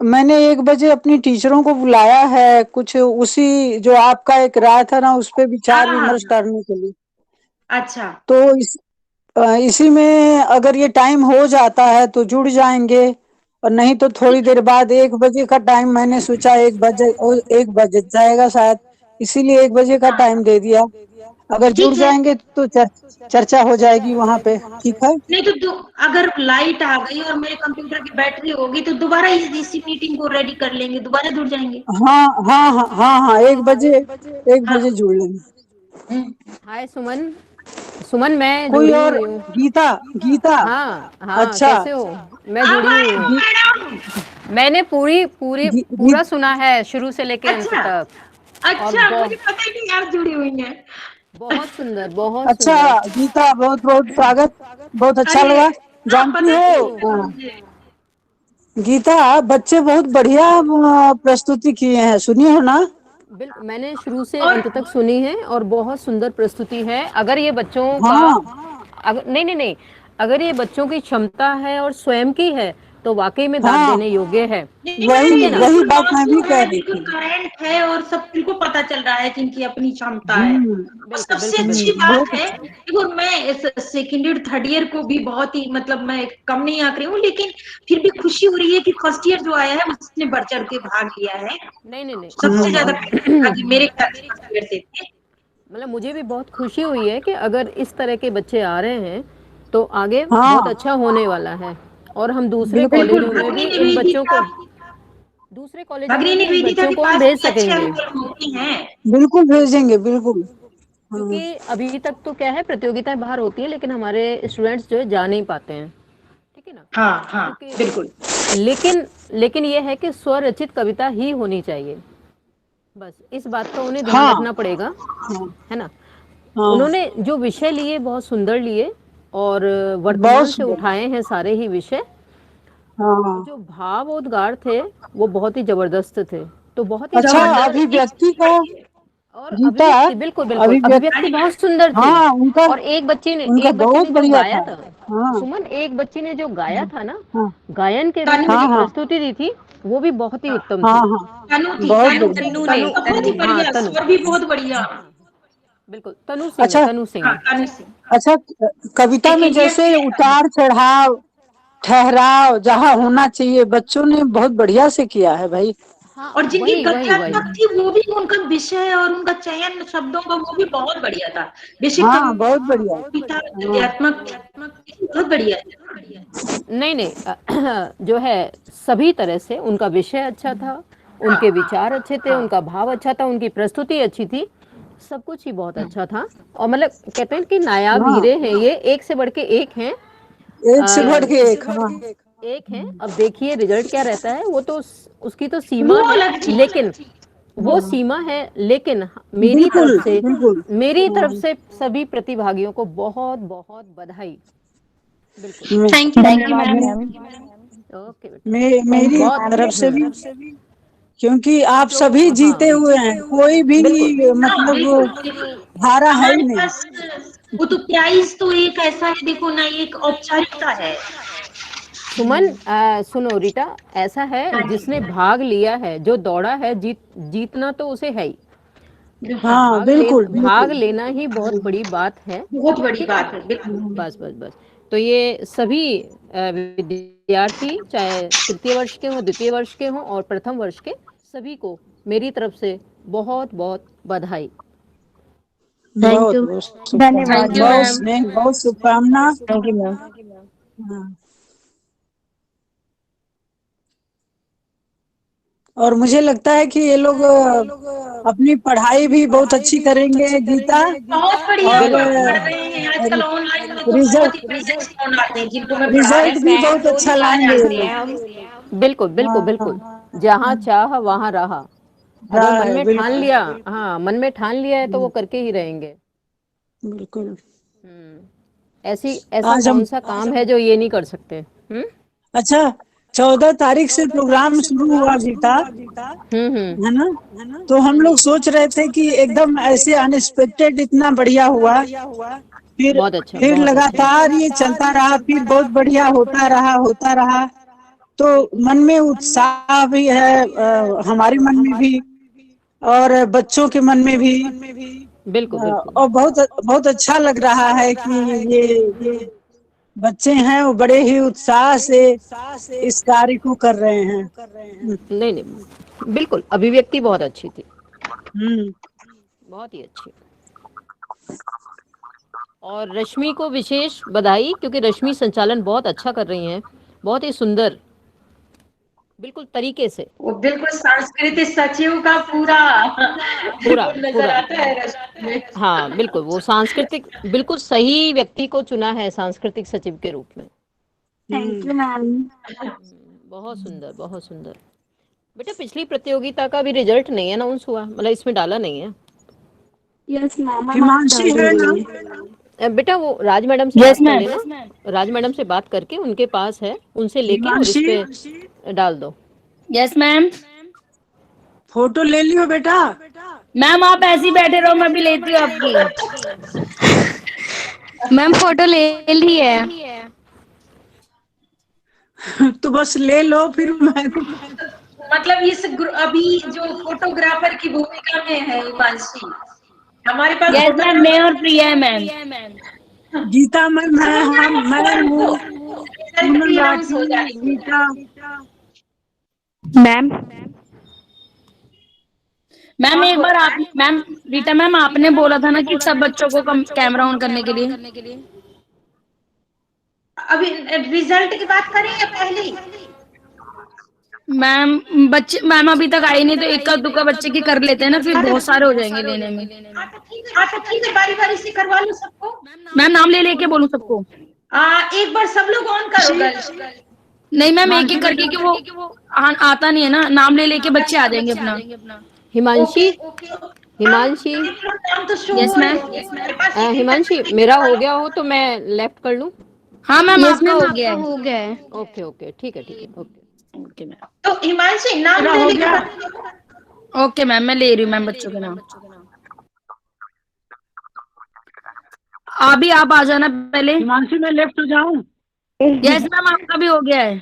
मैंने 1 बजे अपनी टीचरों को बुलाया है, कुछ उसी जो आपका एक राय था ना उस पे हाँ विचार हाँ विमर्श हाँ। करने के लिए। अच्छा। तो इसी में अगर ये टाइम हो जाता है तो जुड़ जाएंगे, और नहीं तो थोड़ी देर बाद 1 बजे का टाइम मैंने सोचा 1 बज जाएगा शायद, इसीलिए 1 बजे का टाइम दे दिया। अगर जुड़ ठीक है। जाएंगे तो चर्चा हो जाएगी वहां पे, ठीक है? नहीं तो अगर लाइट आ गई और मेरे कंप्यूटर की बैटरी होगी तो दोबारा इसी मीटिंग को रेडी कर लेंगे, दोबारा जुड़ जाएंगे। हाँ हाँ हाँ हाँ हाँ, 1 बजे, एक हाँ। बजे जुड़ लेंगे। हाय सुमन। सुमन मैं कोई जुड़ी और? हुई हूँ। गीता, गीता। हाँ हाँ, अच्छा। कैसे हो? मैं जुड़ी हुई हूँ। गी, मैंने पूरी पूरी गी, गी, पूरा सुना है शुरू से लेके अंत अच्छा तक। और अच्छा, मुझे पता ही नहीं आप जुड़ी हुई हैं। बहुत सुंदर, बहुत अच्छा सुंदर। गीता, बहुत बहुत स्वागत, बहुत अच्छा अरे लगा। हाँ, जानती पता हो नहीं था मुझे। गीता, बच्चे बहुत बढ़िया प्रस्तुति किए हैं, सुनी हो ना? बिल्कुल, मैंने शुरू से और अंत तक सुनी है और बहुत सुंदर प्रस्तुति है। अगर ये बच्चों का हाँ अगर नहीं नहीं नहीं, अगर ये बच्चों की क्षमता है और स्वयं की है तो वाकई में दाद हाँ, देने योग्य है। नहीं मैडम, ठीक ये है ना? वही बिल्कुल बात मैं भी वास्तव कह है, रही बिल्कुल थी। करेंट है और सब बिल्कुल पता चल रहा है कि इनकी अपनी क्षमता है। और बिल्कुल सबसे बिल्कुल अच्छी बिल्कुल। बात बहुत है, अच्छा। देखो मैं इस सेकेंड ईयर थर्ड ईयर को भी बहुत ही मतलब मैं कम नहीं आंक रही हूँ, लेकिन फिर भी खुशी हो रही है कि फर्स्ट ईयर जो आया है उसने बढ़ चढ़ के भाग लिया है। नहीं नहीं नहीं, सबसे ज्यादा प्रतिभागी मेरे ख्याल से फर्स्ट ईयर से थे। मतलब मुझे भी बहुत खुशी हुई है कि अगर इस तरह के बच्चे आ रहे हैं तो आगे बहुत हाँ अच्छा होने वाला है। और हम दूसरे बिल्कुल बिल्कुल, कॉलेजों में भगिनी भी इन बच्चों निवेदिता, को दूसरे कॉलेजों में भगिनी भी इन निवेदिता बच्चों के को हम पास भेज भी अच्छे सकेंगे। अंक होते हैं। बिल्कुल भेजेंगे, बिल्कुल। हाँ क्योंकि अभी तक तो क्या है, प्रतियोगिताएं बाहर होती है लेकिन हमारे स्टूडेंट्स जो है जा नहीं पाते हैं। ठीक है ना? हाँ हाँ, क्योंकि बिल्कुल। लेकिन लेकिन ये है कि स्वरचित कविता ही होनी चाहिए। बस इस बात का उन्हें ध्यान हाँ रखना पड़ेगा, हाँ है ना? हाँ, उन्होंने जो विषय लिए बहुत सुंदर लिए और बहुत वर्तमान से सुंदर। उठाए हैं सारे ही विषय। और हाँ, जो भावोद्गार थे वो बहुत ही जबरदस्त थे। तो बहुत ही अच्छा सुंदर अभिव्यक्ति का, और गीता, अभिव्यक्ति, बिल्कुल बिल्कुल, अभिव्यक्ति, अभिव्यक्ति बहुत सुंदर थी। हाँ उनका, और एक बच्ची उनका बहुत ने जो बढ़िया गाया था। था, हाँ सुमन, एक बच्ची ने जो गाया था ना, हाँ गायन के रूप में हाँ जो हाँ प्रस्तुति दी थी वो भी बहुत ही उत्तम हाँ थी। हाँ, तनु थी, बहुत तनु बढ़िया। तनु ने बहुत ही तनु हाँ बढ़िया, तनु, स्वर भी बहुत बढ़िया। बिल्कुल तनु सिंह, अच्छा तनु सिंह। हाँ, तनु सिंह। अच्छा, कविता में सेकेंड ईयर जैसे से। उतार चढ़ाव, ठहराव जहाँ होना चाहिए, बच्चों ने बहुत बढ़िया से किया है भाई। हाँ और जिनकी वही वही वही। गद्यात्मक थी वो भी, उनका विषय और उनका चयन शब्दों का वो भी बहुत बढ़िया था। बेशक हाँ बहुत बढ़िया। कविता हाँ गद्यात्मक थी, बहुत बढ़िया था। नहीं नहीं, जो है सभी तरह से उनका विषय अच्छा था, उनके विचार अच्छे थे, उनका भाव अच्छा था, उनकी प्रस्तुति अच्छी थी, सब कुछ ही बहुत अच्छा था। और मतलब कहते हैं कि नायाब हाँ, हीरे हैं ये, एक से बढ़ के एक हैं। एक से बढ़ के एक। हाँ एक है। अब देखिए रिजल्ट क्या रहता है, वो तो उसकी तो सीमा वो है, अलग चीज। लेकिन वो सीमा है, लेकिन बिल्कुल बिल्कुल। मेरी तरफ हाँ, से सभी प्रतिभागियों को बहुत बहुत बधाई। बिल्कुल। मे- थैंक यू मैम। ओके बेटा, मेरी बहुत तरफ से भी, क्योंकि आप आप लोग सभी हाँ जीते हुए हैं, कोई भी बिल्कुल। हाँ मतलब बिल्कुल बिल्कुल। हारा है ही हमारे नहीं। पास वो तो प्राइस तो एक ऐसा है, देखो ना, एक औपचारिकता है। सुमन, सुनो रीटा, ऐसा है जिसने भाग लिया है, जो दौड़ा है, जीतना तो उसे है ही। हाँ बिल्कुल भाग बिल्कुल। लेना ही बहुत बड़ी बात है। बहुत बड़ी ठीक है? बात है, बिल्कुल। बस बस बस। तो ये सभी विद्यार्थी, चाहे तृतीय वर्ष के हों, द्वितीय वर्ष के हों और प्रथम वर्ष के, सभी को मेरी तरफ से बहुत बहुत बधाई। Thank you. बहुत बहुत धन्यवाद शुभकामना, बहुत मैम। स्नेह, बहुत शुभकामना। Thank you ma'am. हाँ। और मुझे लगता है कि ये लोग अपनी पढ़ाई भी बहुत अच्छी करेंगे गीता, बहुत बढ़िया और पढ़ रहे हैं आजकल ऑनलाइन में तो बहुत रिजल्ट ही बढ़िया फोन आते हैं जिनको मैं पढ़ा रिजल्ट रही भी हूँ। बहुत अच्छा लाएंगे ये लोग। बिल्कुल बिल्कुल बिल्कुल, हाँ, जहाँ चाह वहाँ रहा। अगर रहा मन है में ठान बिल्कुल लिया, हाँ मन में ठान लिया है तो वो करके ही रहेंगे। बिल्कुल। ऐसा आज कौन हम सा काम है जो ये नहीं कर सकते? अच्छा 14 तारीख से प्रोग्राम शुरू हुआ गीता, है ना? तो हम लोग सोच रहे थे कि एकदम ऐसे अनएक्सपेक्टेड इतना बढ़िया हुआ, फिर बहुत अच्छा, फिर बहुत अच्छा। लगातार ये चलता रहा, फिर बहुत बढ़िया होता रहा। तो मन में उत्साह भी है, हमारे मन में भी और बच्चों के मन में भी, बिल्कुल बिल्कुल और बहुत बहुत अच्छा लग रहा है कि ये जो बच्चे हैं वो बड़े ही उत्साह से इस कार्य को कर रहे हैं। नहीं नहीं, बिल्कुल अभिव्यक्ति बहुत अच्छी थी, हम्म। बहुत ही अच्छी। और रश्मि को विशेष बधाई, क्योंकि रश्मि संचालन बहुत अच्छा कर रही हैं, बहुत ही सुंदर, बिल्कुल तरीके से। वो बिल्कुल सांस्कृतिक सचिव का पूरा पूरा बिल्कुल नजर पूरा आता है रश्मि में। हाँ बिल्कुल, वो सांस्कृतिक बिल्कुल सही व्यक्ति को चुना है सांस्कृतिक सचिव के रूप में। Thank you ma'am. बहुत सुंदर, बहुत सुंदर। बेटा पिछली प्रतियोगिता का भी रिजल्ट नहीं अनाउंस हुआ, मतलब इसमें डाला नहीं है। यस मैम, हम आज हिमांशी डाल है ना? देंगे। बेटा वो राज मैडम से Yes, बात कर ma'am. लेना, राज मैडम से बात करके उनके पास है, उनसे लेके और इस हिमांशी पे डाल दो। Yes ma'am. फोटो ले लियो बेटा। मैम आप ऐसे ही बैठे रहो, मैं भी लेती हूँ आपकी। मैम फोटो ले ली है। तो बस ले लो फिर मैं मतलब अभी जो फोटोग्राफर की भूमिका में है हिमांशी, हमारे पास यस मैम, मैं और प्रिया है मैम। गीता मैं हूँ रिजल्ट पूनम भी अनाउंस हो राठी, जाएगी। गीता। मैम मैम एक बार आप मैम रीटा मैम आपने बोला था ना कि सब बच्चों को कैमरा ऑन करने के लिए। अभी रिजल्ट की बात करें या पहले ही? मैम बच्चे मैम अभी तक आई नहीं, तो इक्का दुक्का बच्चे की कर लेते हैं ना, फिर बहुत सारे हो जाएंगे लेने में। हाँ तो ठीक है, बारी बारी से करवा लो सबको। मैम नाम ले लेके बोलूं सबको? एक बार सब लोग ऑन करो गर्ल। नहीं मैम, एक एक करके कि वो आता नहीं है ना, नाम ले लेके बच्चे आ जाएंगे अपना। हिमांशी, हिमांशी, नाम तो शो यस हो रहे मैम। हैं। हिमांशी मेरा हो गया हो तो मैं लेफ्ट कर लूं? हाँ मैम यस आपका मैम, हो आपका गया हो गया है। ओके ओके, ठीक है ठीक है, ओके ओके मैम। तो हिमांशी नाम मेरा ले हो लेके गया। ओके मैम, मैं ले रही हूँ मैम बच्चों के नाम। अभी आप आ जाना पहले। हिमांशी मैं लेफ्ट हो जाऊं? यस मैम आपका भी हो गया है।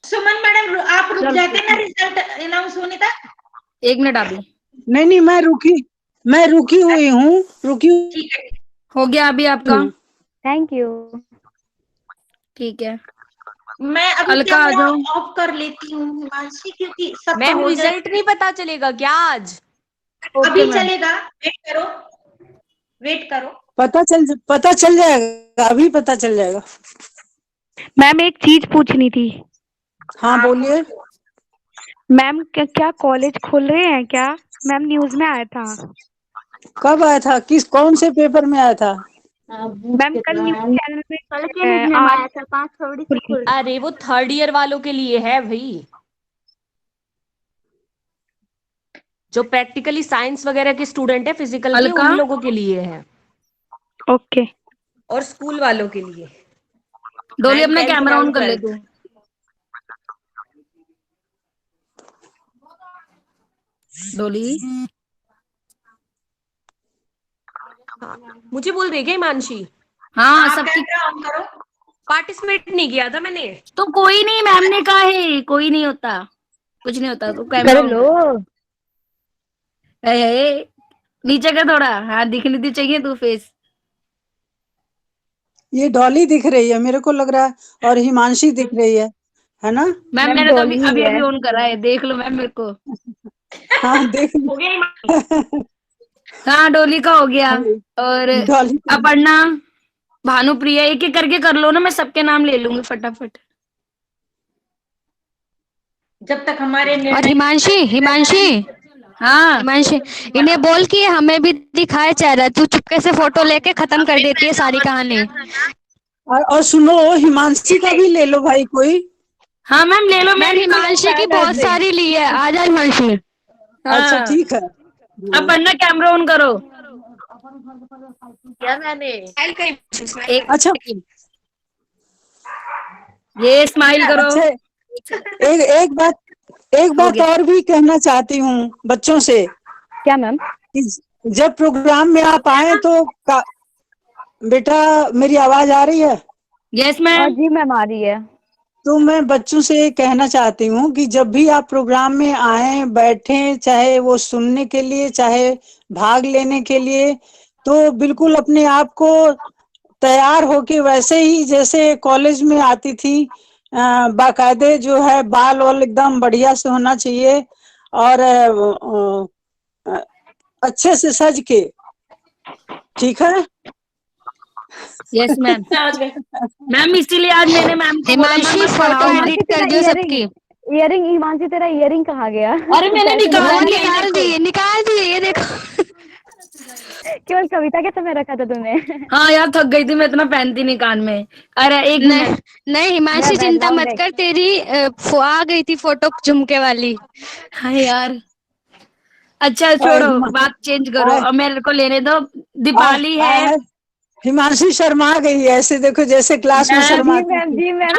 सुमन मैडम आप रुक जाते ना रिजल्ट अनाउंस होने तक? 1 मिनट अभी। नहीं मैं रुकी हुई हूँ, ठीक है, हो गया अभी आपका? Thank you. ठीक है, मैं अभी अलका आ कैमरा जाओ। ऑफ कर लेती हूँ हिमांशी, क्योंकि सब मैम हो जाए। रिजल्ट नहीं पता चलेगा क्या आज? अभी मैम। चलेगा, वेट करो। पता चल जाएगा, अभी पता चल जाएगा। मैम एक चीज पूछनी थी। हाँ बोलिए। मैम क्या कॉलेज खुल रहे हैं क्या? मैम न्यूज में आया था। कब आया था? कौन से पेपर में आया था? मैम कल न्यूज चैनल में में आया था 5 फरवरी से खुल रहा है। अरे वो थर्ड ईयर वालों के लिए है भाई, जो प्रैक्टिकली साइंस वगैरह के स्टूडेंट है, फिजिकल के, अलका? उन लोगों के लिए है। ओके। और स्कूल वालों के लिए। डोली 9th, अपना 10th, कैमरा ऑन 11th, कर ले 12th। तू। डोली मुझे बोल रही है क्या हिमांशी? हाँ सबकी ऑन करो। पार्टिसिपेट नहीं किया था मैंने। तो कोई नहीं, मैम ने कहा है कोई नहीं होता, कुछ नहीं होता, तो कैमरा ऑन कर। नीचे का थोड़ा, हाँ दिखनी तो चाहिए तू फेस। ये डॉली दिख रही है मेरे को लग रहा है, और हिमांशी दिख रही है ना? मैम मैंने तो अभी अभी ऑन करा है, देख लो मैम मेरे को। हाँ देख हो गया हाँ डोली का हो गया। और डॉली अपर्णा, भानुप्रिया, एक एक करके कर लो ना, मैं सबके नाम ले लूंगी फटाफट। जब तक हमारे और निर्णय हिमांशी हाँ हिमांशी, इन्हें बोल कि हमें भी दिखाए चेहरा, तू चुपके से फोटो लेके खत्म कर देती है सारी कहानी। और सुनो, हिमांशी का भी ले लो भाई कोई। हाँ मैम ले लो, मैम मेरी तो हिमांशी की बहुत ऐसे। सारी ली है, आ जा हिमांशी। अच्छा हाँ ठीक है। अब बनना, कैमरा ऑन करो। क्या मैंने एक अच्छा ये स्माइल करो। अच्छा, एक हो बात गया। और भी कहना चाहती हूँ बच्चों से क्या मैम? कि जब प्रोग्राम में आप आए तो बेटा मेरी आवाज आ रही है? Yes ma'am. जी मैम आ रही है। तो मैं बच्चों से कहना चाहती हूँ कि जब भी आप प्रोग्राम में आए बैठे, चाहे वो सुनने के लिए चाहे भाग लेने के लिए, तो बिल्कुल अपने आप को तैयार होके वैसे ही जैसे कॉलेज में आती थी, बाकायदे जो है बाल वाल एकदम बढ़िया से होना चाहिए और अच्छे से सज के, ठीक है? Yes ma'am. मैम इसीलिए आज मैंने मैम को बोला मैम हिमांशी बस फोटो पढ़ाओ मत। एडिट कर दियो सबकी। इयरिंग हिमांशी, तेरा इयरिंग कहाँ गया? अरे मैंने पैसे निकाल वो निकाल दिया, ये देखो। निकाल दिए ये देखो। केवल कविता के समय रखा था तूने। हाँ यार थक गई थी मैं, इतना पहनती नहीं कान में। अरे एक नहीं मिनट। नहीं मेरा हिमांशी चिंता बैकग्राउंड मत देख। कर, तेरी आ गई थी फोटो झुमके वाली। हाँ यार अच्छा और छोड़ो, बात चेंज करो, आए, अब मेरे को लेने दो। आए, दीपाली है। आए, हिमांशी शर्मा गई है, ऐसे देखो जैसे क्लास में मैम जी शर्माती मैम, थी। जी मैम।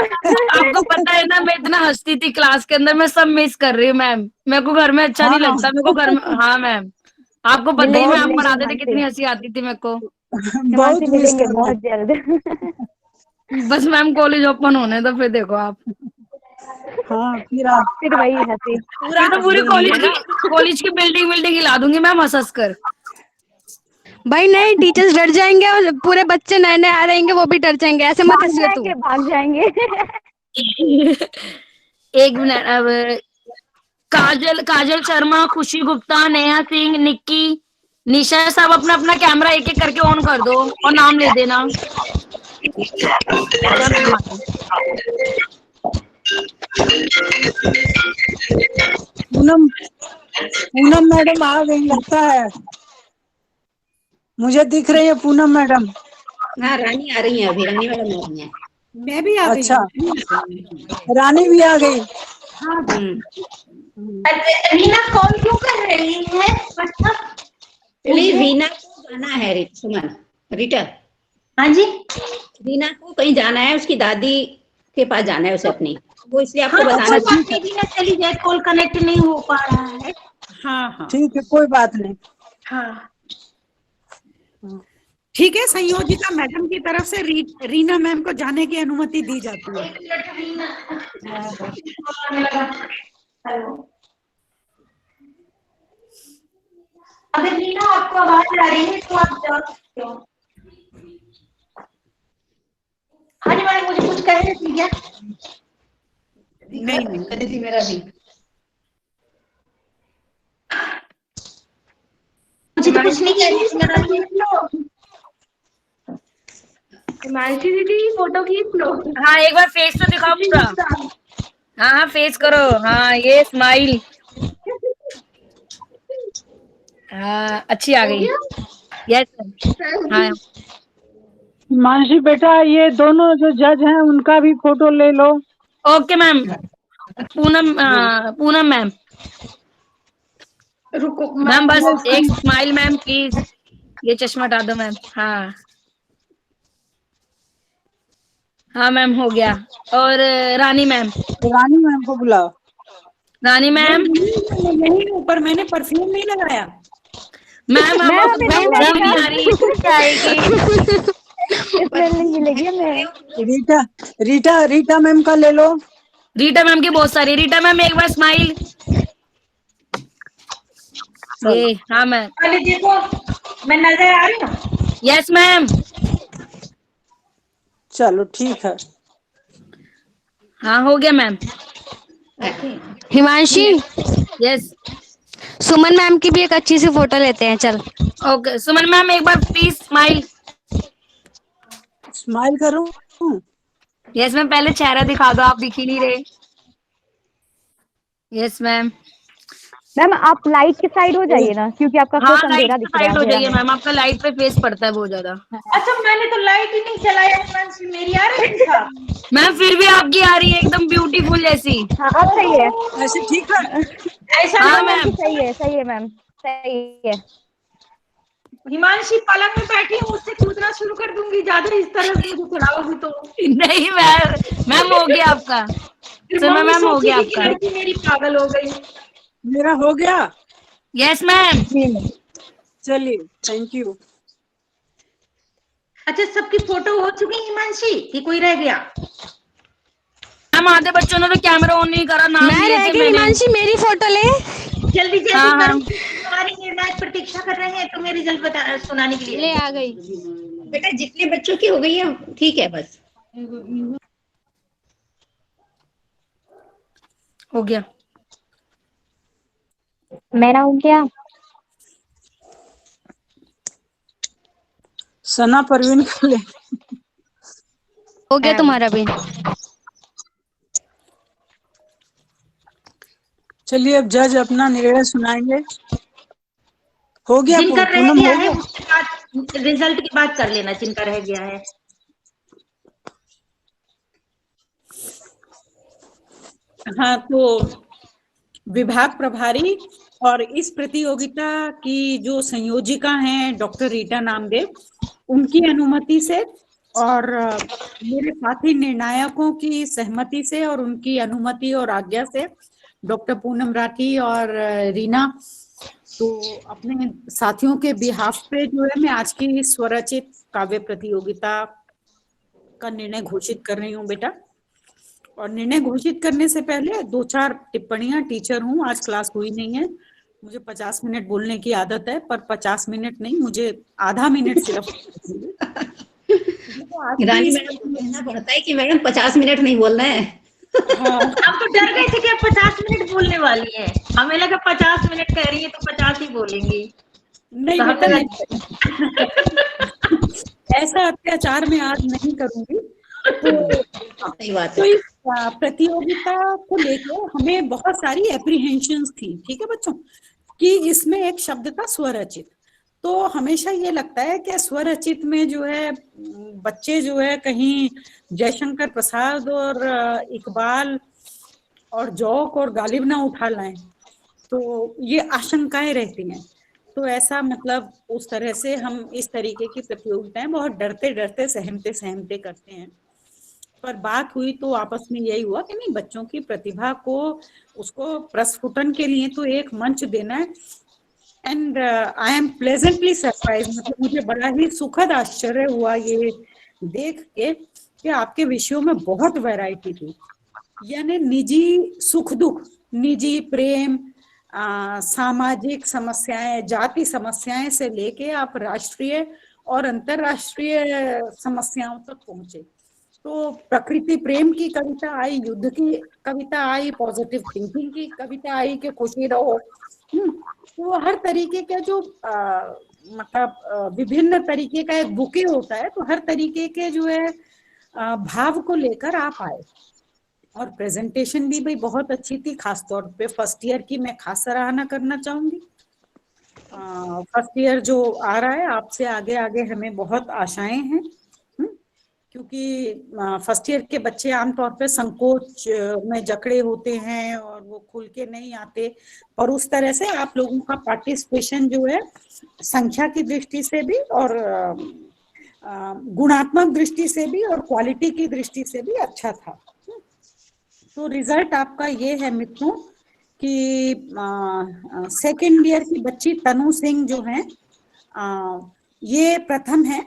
आपको पता है ना, मैं इतना हंसती थी क्लास के अंदर, मैं सब मिस कर रही हूँ मैम। मेरे को घर में अच्छा हाँ नहीं लगता, मेरे को घर में। हाँ मैम आपको पता ही, मिलेंगे मैम मिलेंगे पढ़ाते थे हिमांशी। कितनी हंसी आती थी मेरे को। हिमांशी बहुत मिस मिलेंगे कर रहे बहुत जल्द। बस मैम कॉलेज ओपन होने तो फिर देखो आप। हाँ फिर आप फिर वही हंसी। पूरा फिर तो हंस पूरी दूंगी है ना। कॉलेज की बिल्डिंग बिल्डिंग हिला दूंगी मैम हंस हंस कर। भाई नहीं, टीचर्स डर जाएंगे और पूरे बच्चे नए नए आ रहेंगे वो भी डर जाएंगे, ऐसे मत हंसियो तू। भाग जाएंगे। एक मिनट। अब काजल काजल शर्मा, खुशी गुप्ता, नेहा सिंह, निक्की, निशा, सब अपना अपना कैमरा एक एक करके ऑन कर दो और नाम ले देना। क्या नाम आता है? पूनम पूनम मैडम आ गई लगता है, मुझे दिख रही है पूनम मैडम। हाँ रानी आ रही है, अभी रानी मैडम आ रही है। मैं भी आ गई अच्छा हूँ। रानी भी आ गई। हाँ रीना कॉल क्यों कर रही है? प्लीज रीना को जाना है, सुमन रीटा, हाँ जी। रीना को कहीं जाना है, उसकी दादी के पास जाना है उसे अपनी, वो इसलिए आपको हाँ तो बताना कोई बात नहीं, रीना चली जाए, कॉल कनेक्ट नहीं हो पा रहा है। हाँ हाँ ठीक है कोई बात नहीं। हाँ ठीक है, संयोजिका मैडम की तरफ से रीना मैम को जाने की अनुमति दी जाती है। हेलो, अगर रीना आपको आवाज आ रही है तो आप जा सकते हो। हाँ जी मैडम, मुझे कुछ कह रही थी क्या? नहीं नहीं थी मेरा भी। मुझे तो कुछ नहीं कह रही थी। हिमांशी दीदी फोटो खींच लो। हाँ एक बार फेस तो दिखाओ पूरा। हाँ हाँ फेस करो, हाँ ये स्माइल। हाँ अच्छी आ गई। यस हाँ हिमांशी बेटा ये दोनों जो जज हैं उनका भी फोटो ले लो। Okay ma'am. Poonam Poonam ma'am, रुको मैम बस एक स्माइल मैम प्लीज, ये चश्मा हटा दो मैम। हाँ हाँ मैम हो गया। और रानी मैम, रानी मैम को बुलाओ। रानी मैम। नहीं ऊपर मैंने परफ्यूम नहीं लगाया। मैम हम नहीं आ रही नहीं मिलेगी हमें। रीटा मैम का ले लो। रीटा मैम की बहुत सारी। रीटा मैम एक बार स्माइल। ये हाँ मैम। अरे देखो मैं नजर आ रही हूँ। Yes ma'am. चलो ठीक है। हाँ हो गया मैम। हिमांशी यस। सुमन मैम की भी एक अच्छी सी फोटो लेते हैं, चल। ओके सुमन मैम एक बार प्लीज स्माइल। स्माइल करूं? यस मैम, पहले चेहरा दिखा दो, आप दिख ही नहीं रहे। Yes ma'am. मैम आप लाइट के साइड हो जाइए ना, क्योंकि आपका हाँ फेस लाइट अंधेरा पे दिख रहा है, साइड हो अंधेरा जाइए में। मैम, आपका लाइट पे फेस पड़ता है बहुत ज्यादा। अच्छा मैंने तो लाइट ही नहीं चलाया हिमांशी, मेरी आ रही है साहब। मैम फिर भी आपकी आ रही है एकदम ब्यूटीफुल जैसी। हाँ अब सही है। ऐसे ठीक है। ऐसा हाँ नहीं मैम। सही है, सही है मैम, सही है। हिमांशी पलंग में बैठी हूँ, उससे कूदना शुरू कर दूंगी, ज्यादा इस तरह से मुझे चलाओगी तो। नहीं मैम, मैम हो गया आपका। फिर समय मम्मी मैम हो गया सोचेगी कि आपका। लड़की मेरी पागल हो गई। मेरा हो गया। Yes ma'am. चलिए थैंक यू। अच्छा सबकी फोटो हो चुकी हिमांशी कि कोई रह गया? मैम आधे बच्चों ने तो कैमरा ऑन नहीं करा, नाम मैं लिए रह थे गई। मैंने। हिमांशी मेरी फोटो ले। जल्दी जल्दी हाँ करो, हाँ हमारी निर्णायक प्रतीक्षा कर रहे हैं तुम्हें रिजल्ट बता सुनाने के लिए। ले आ गई। बेटा जितने बच्चों की हो गई है ठीक है बस। हो गया। मेरा हो गया। सना परवीन को ले। हो गया तुम्हारा भी। चलिए अब जज अपना निर्णय सुनाएंगे। हो गया जिनका रह पूनम, गया हो है गया। उसके बाद रिजल्ट के बाद कर लेना, जिनका रह गया है। हाँ तो विभाग प्रभारी और इस प्रतियोगिता की जो संयोजिका हैं डॉक्टर रीटा नामदेव, उनकी अनुमति से और मेरे साथी निर्णायकों की सहमति से और उनकी अनुमति और आज्ञा से डॉक्टर पूनम राठी और रीना, तो अपने साथियों के बिहाफ पे जो है मैं आज की स्वरचित काव्य प्रतियोगिता का निर्णय घोषित कर रही हूँ बेटा। और निर्णय घोषित करने से पहले 2-4 टिप्पणियां, टीचर हूँ, आज क्लास हुई नहीं है, मुझे 50 मिनट बोलने की आदत है, पर 50 मिनट नहीं, मुझे आधा मिनट सिर्फ। रानी मैडम को कहना पड़ता है कि मैडम 50 मिनट नहीं बोलना है। हाँ हम तो डर गए थे कि आप 50 मिनट बोलने वाली हैं, हमें लगा 50 मिनट कह रही है तो 50 ही बोलेंगी। नहीं बेटा नहीं, ऐसा अत्याचार मैं आज नहीं करूंगी। सही बात तो है। इस प्रतियोगिता को लेकर हमें बहुत सारी एप्रीहेंशंस थी, ठीक है बच्चों, कि इसमें एक शब्द था स्वरचित। तो हमेशा ये लगता है कि स्वरचित में जो है बच्चे जो है कहीं जयशंकर प्रसाद और इकबाल और जौक और गालिब ना उठा लाएं, तो ये आशंकाएं रहती हैं। तो ऐसा मतलब उस तरह से हम इस तरीके की प्रतियोगिताएं बहुत डरते डरते सहमते सहमते करते हैं। पर बात हुई तो आपस में यही हुआ कि नहीं, बच्चों की प्रतिभा को उसको प्रस्फुटन के लिए तो एक मंच देना है। And I am pleasantly surprise, मतलब मुझे बड़ा ही सुखद आश्चर्य हुआ ये देख के कि आपके विषयों में बहुत वैरायटी थी, यानी निजी सुख दुख, निजी प्रेम, सामाजिक समस्याएं, जाति समस्याएं से लेके आप राष्ट्रीय और अंतरराष्ट्रीय समस्याओं तक पहुंचे। तो प्रकृति प्रेम की कविता आई, युद्ध की कविता आई, पॉजिटिव थिंकिंग की कविता आई कि खुशी रहो। तो हर तरीके का जो मतलब विभिन्न तरीके का एक बुके होता है, तो हर तरीके के जो है भाव को लेकर आप आए। और प्रेजेंटेशन भी भाई बहुत अच्छी थी, खासतौर पे फर्स्ट ईयर की मैं खास सराहना करना चाहूंगी। फर्स्ट ईयर जो आ रहा है, आपसे आगे आगे हमें बहुत आशाएं हैं, क्योंकि फर्स्ट ईयर के बच्चे आमतौर पे संकोच में जकड़े होते हैं और वो खुल के नहीं आते। और उस तरह से आप लोगों का पार्टिसिपेशन जो है संख्या की दृष्टि से भी और गुणात्मक दृष्टि से भी और क्वालिटी की दृष्टि से भी अच्छा था। तो रिजल्ट आपका ये है मित्रों कि सेकेंड ईयर की बच्ची तनु सिंह जो है ये प्रथम है।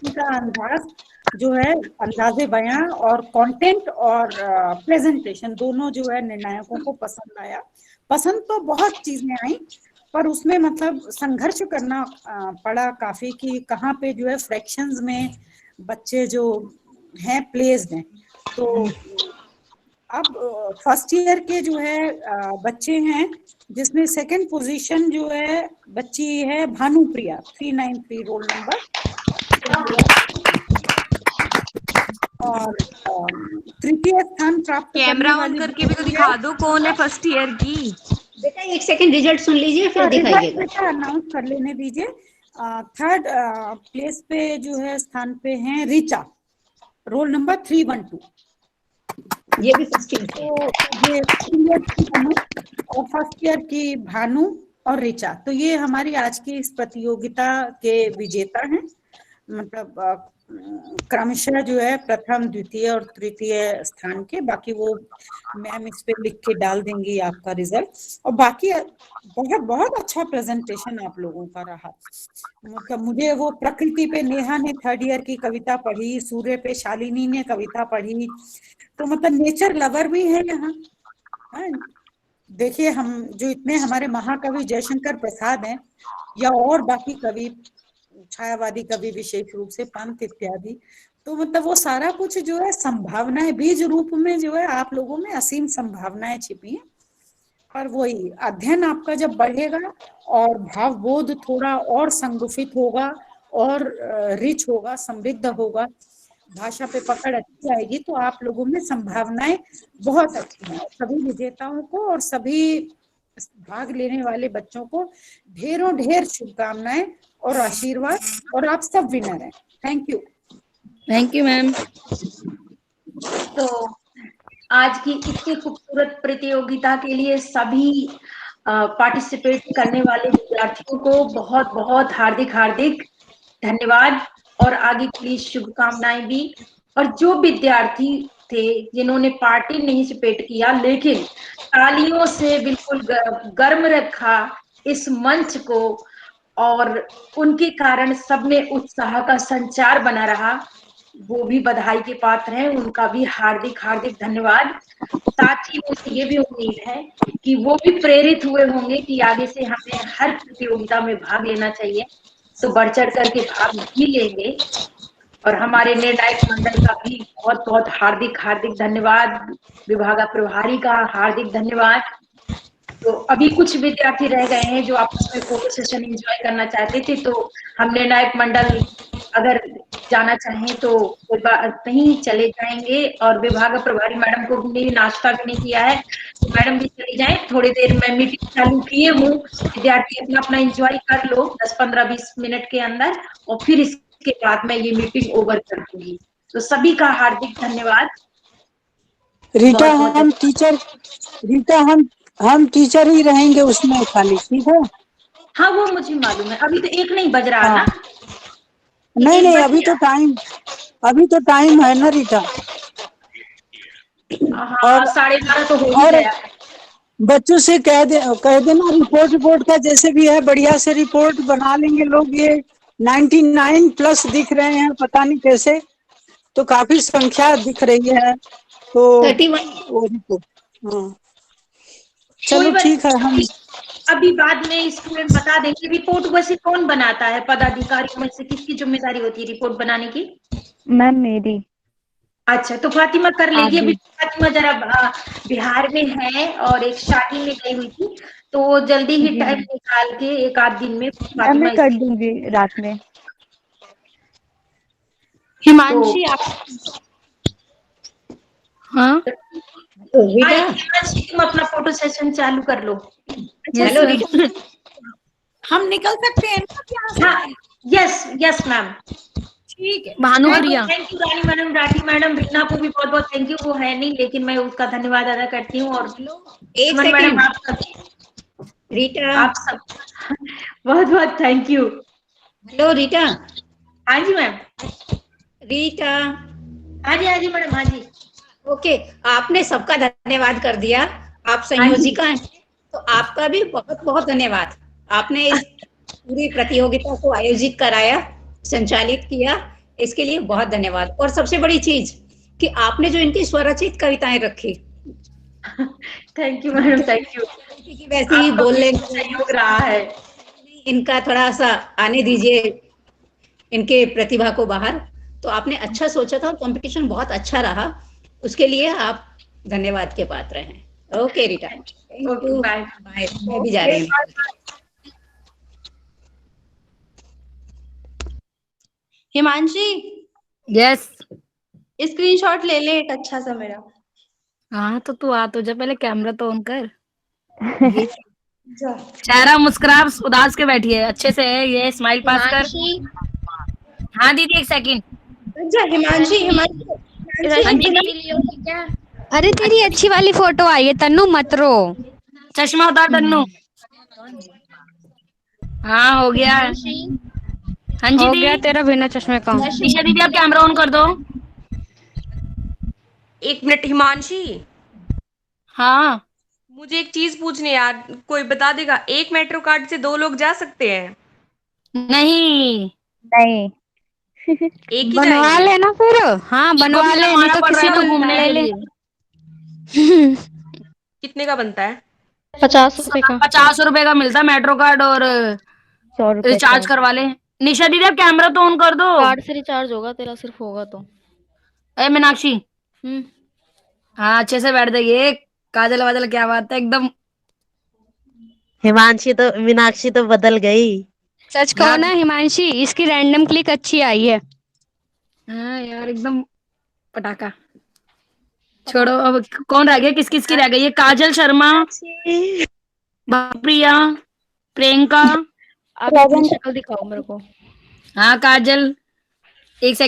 का अंदाज जो है, अंदाजे बयां और कंटेंट और प्रेजेंटेशन दोनों जो है निर्णायकों को पसंद आया। पसंद तो बहुत चीजें आई, पर उसमें मतलब संघर्ष करना पड़ा काफी कि कहाँ पे जो है फ्रैक्शंस में बच्चे जो हैं प्लेस्ड हैं। तो अब फर्स्ट ईयर के जो है बच्चे हैं, जिसमें सेकंड पोजीशन जो है बच्ची है भानुप्रिया 393 रोल नंबर, और तृतीय स्थान प्राप्त कैमरा करने ऑन वाली करके भी तो दिखा दो कौन है फर्स्ट ईयर की। बेटा एक सेकंड रिजल्ट सुन लीजिए फिर दिखाइएगा। बेटा अनाउंस कर लेने दीजिए। थर्ड प्लेस पे जो है स्थान पे हैं ऋचा, रोल नंबर 312। ये भी फर्स्ट ईयर के तो ये second year की अनु और फर्स्ट ईयर की भानु और ऋचा, तो ये हमारी आज की इस प्रतियोगिता के विजेता हैं। मतलब क्रमशः जो है प्रथम, द्वितीय और तृतीय स्थान के। बाकी वो मैम इस पे लिख के डाल देंगी आपका रिजल्ट। और बाकी बहुत बहुत अच्छा प्रेजेंटेशन आप लोगों का रहा। मतलब मुझे वो प्रकृति पे नेहा ने थर्ड ईयर की कविता पढ़ी, सूर्य पे शालिनी ने कविता पढ़ी, तो मतलब नेचर लवर भी है यहाँ। देखिए हम जो इतने हमारे महाकवि जयशंकर प्रसाद हैं या और बाकी कवि, छायावादी कवि विशेष रूप से पंत इत्यादि, तो मतलब वो सारा कुछ जो है संभावनाएं बीज रूप में जो है आप लोगों में असीम संभावनाएं छिपी हैं। पर वही अध्ययन आपका जब बढ़ेगा और भावबोध थोड़ा और संगुफित होगा और रिच होगा, समृद्ध होगा, भाषा पे पकड़ अच्छी आएगी, तो आप लोगों में संभावनाएं बहुत अच्छी हैं। सभी विजेताओं को और सभी भाग लेने वाले बच्चों को ढेरों ढेर शुभकामनाएं और आशीर्वाद, और आप सब विनर हैं। Thank you ma'am. तो आज की इतनी खूबसूरत प्रतियोगिता के लिए सभी पार्टिसिपेट करने वाले विद्यार्थियों को बहुत बहुत हार्दिक हार्दिक धन्यवाद और आगे के लिए शुभकामनाएं भी। और जो विद्यार्थी थे जिन्होंने पार्टिसिपेट किया लेकिन तालियों से बिल्कुल गर्म रखा इस मंच को, और उनके कारण सब में उत्साह का संचार बना रहा, वो भी बधाई के पात्र हैं। उनका भी हार्दिक हार्दिक धन्यवाद। साथ ही मुझे ये भी उम्मीद है कि वो भी प्रेरित हुए होंगे कि आगे से हमें हर प्रतियोगिता में भाग लेना चाहिए, तो बढ़ चढ़ करके भाग भी लेंगे। और हमारे निर्णायक मंडल का भी बहुत बहुत हार्दिक हार्दिक धन्यवाद, विभाग प्रभारी का हार्दिक धन्यवाद। तो अभी कुछ विद्यार्थी रह गए हैं जो आपस में फोटो सेशन एंजॉय करना चाहते थे, तो हम निर्णायक मंडल अगर जाना चाहें तो कोई बात नहीं, चले जाएंगे। और विभाग प्रभारी मैडम को भी नाश्ता भी नहीं किया है, तो मैडम भी चली जाए। थोड़ी देर में मीटिंग चालू किए हूँ, विद्यार्थी अपना अपना एंजॉय कर लो 10-15-20 मिनट के अंदर, और फिर इसके बाद मैं ये मीटिंग ओवर कर दूंगी। तो सभी का हार्दिक धन्यवाद। रीटा हम टीचर ही रहेंगे उसमें खाली, ठीक है? हाँ वो मुझे मालूम है, अभी तो 1 नहीं बज रहा ना। नहीं अभी तो टाइम है ना रीटा। हाँ 12:30 तो हो ही गया है। बच्चों से कह देना रिपोर्ट का जैसे भी है बढ़िया से रिपोर्ट बना लेंगे लोग। ये 99 प्लस दिख रहे हैं, पता नहीं कैसे, तो काफी संख्या दिख रही है, तो 31। हाँ चलो ठीक है। हम अभी बाद में स्टूडेंट बता देंगे। रिपोर्ट वैसे कौन बनाता है पदाधिकारियों में से, किसकी जिम्मेदारी होती है रिपोर्ट बनाने की? मैम मेरी। अच्छा तो फातिमा कर लेगी। अभी फातिमा जरा बिहार में है और एक शादी में गई हुई थी, तो जल्दी ही टाइम निकाल के 1 आध दिन में फातिमा मैं कर दूंगी रात में। हिमांशी आप हाँ हिमांशी तुम अपना फोटो सेशन चालू कर लो। हेलो रीटा, हम निकल सकते हैं ना? हाँ यस मैम, ठीक है। Bhanupriya, thank you Rani madam, Rathi madam, Reena को भी बहुत बहुत थैंक यू। वो है नहीं लेकिन मैं उसका धन्यवाद अदा करती हूँ। और एक मैडम सेकंड रीटा, आप सब बहुत बहुत थैंक यू। Hello Rita. हाँ जी मैम। रीटा। हाँ जी मैडम। हाँ जी ओके, आपने सबका धन्यवाद कर दिया। आप संयोजिका हैं, तो आपका भी बहुत बहुत धन्यवाद। आपने इस पूरी प्रतियोगिता को आयोजित कराया, संचालित किया, इसके लिए बहुत धन्यवाद। और सबसे बड़ी चीज कि आपने जो इनकी स्वरचित कविताएं रखी, thank you madam, thank you. वैसे ही बोलने का सहयोग रहा है। इनका थोड़ा सा आने दीजिए इनके प्रतिभा को बाहर। तो आपने अच्छा सोचा था और कंपटीशन बहुत अच्छा रहा, उसके लिए आप धन्यवाद के पात्र हैं। ओके रीटा, बाय बाय, मैं भी जा रही हूँ। हिमांशी। यस स्क्रीनशॉट ले ले एक अच्छा सा मेरा। हाँ तो तू आ तो जा, पहले कैमरा तो ऑन कर। ये जा। चेहरा मुस्कुरा उदास के बैठी है, अच्छे से है ये, स्माइल पास कर। हाँ दीदी एक सेकंड। जा हिमांशी, अरे तेरी अच्छी वाली फोटो आई है तन्नू, मत रो। चश्मा उतार तन्नू। हाँ हो गया। हाँ जी हो दीदी। गया तेरा बिना चश्मे का। निशा दीदी आप कैमरा ऑन कर दो। 1 मिनट हिमांशी, हाँ मुझे एक चीज पूछनी है यार, कोई बता देगा 1 मेट्रो कार्ड से 2 लोग जा सकते हैं? नहीं नहीं एक ही बनवा जाएंगे? लेना फिर। हाँ बनवा ले, नहीं तो किसी को घूमने ले के ले। लिए। कितने का बनता है? 50 रुपए का। 50 रुपए का मिलता है मेट्रो कार्ड, और 100 रुपए रिचार्ज करवा ले। निशा दीदी आप कैमरा तो ऑन कर दो। कार्ड से रिचार्ज होगा, तेरा सिर्फ होगा तो। ए मीनाक्षी। हाँ अच्छे से बैठ जाइए, काजल वाजल क्या बात है एकदम। मीनाक्षी तो बदल गई। सच कहो ना हिमांशी, इसकी रैंडम क्लिक अच्छी आई है। हाँ यार एकदम पटाखा। छोड़ो, अब कौन रह गया, किस किस की रह गई है? काजल शर्मा, प्रिया, प्रियंका। आप अपनी शक्ल दिखाओ मेरे को। हाँ काजल, एक सेकंड।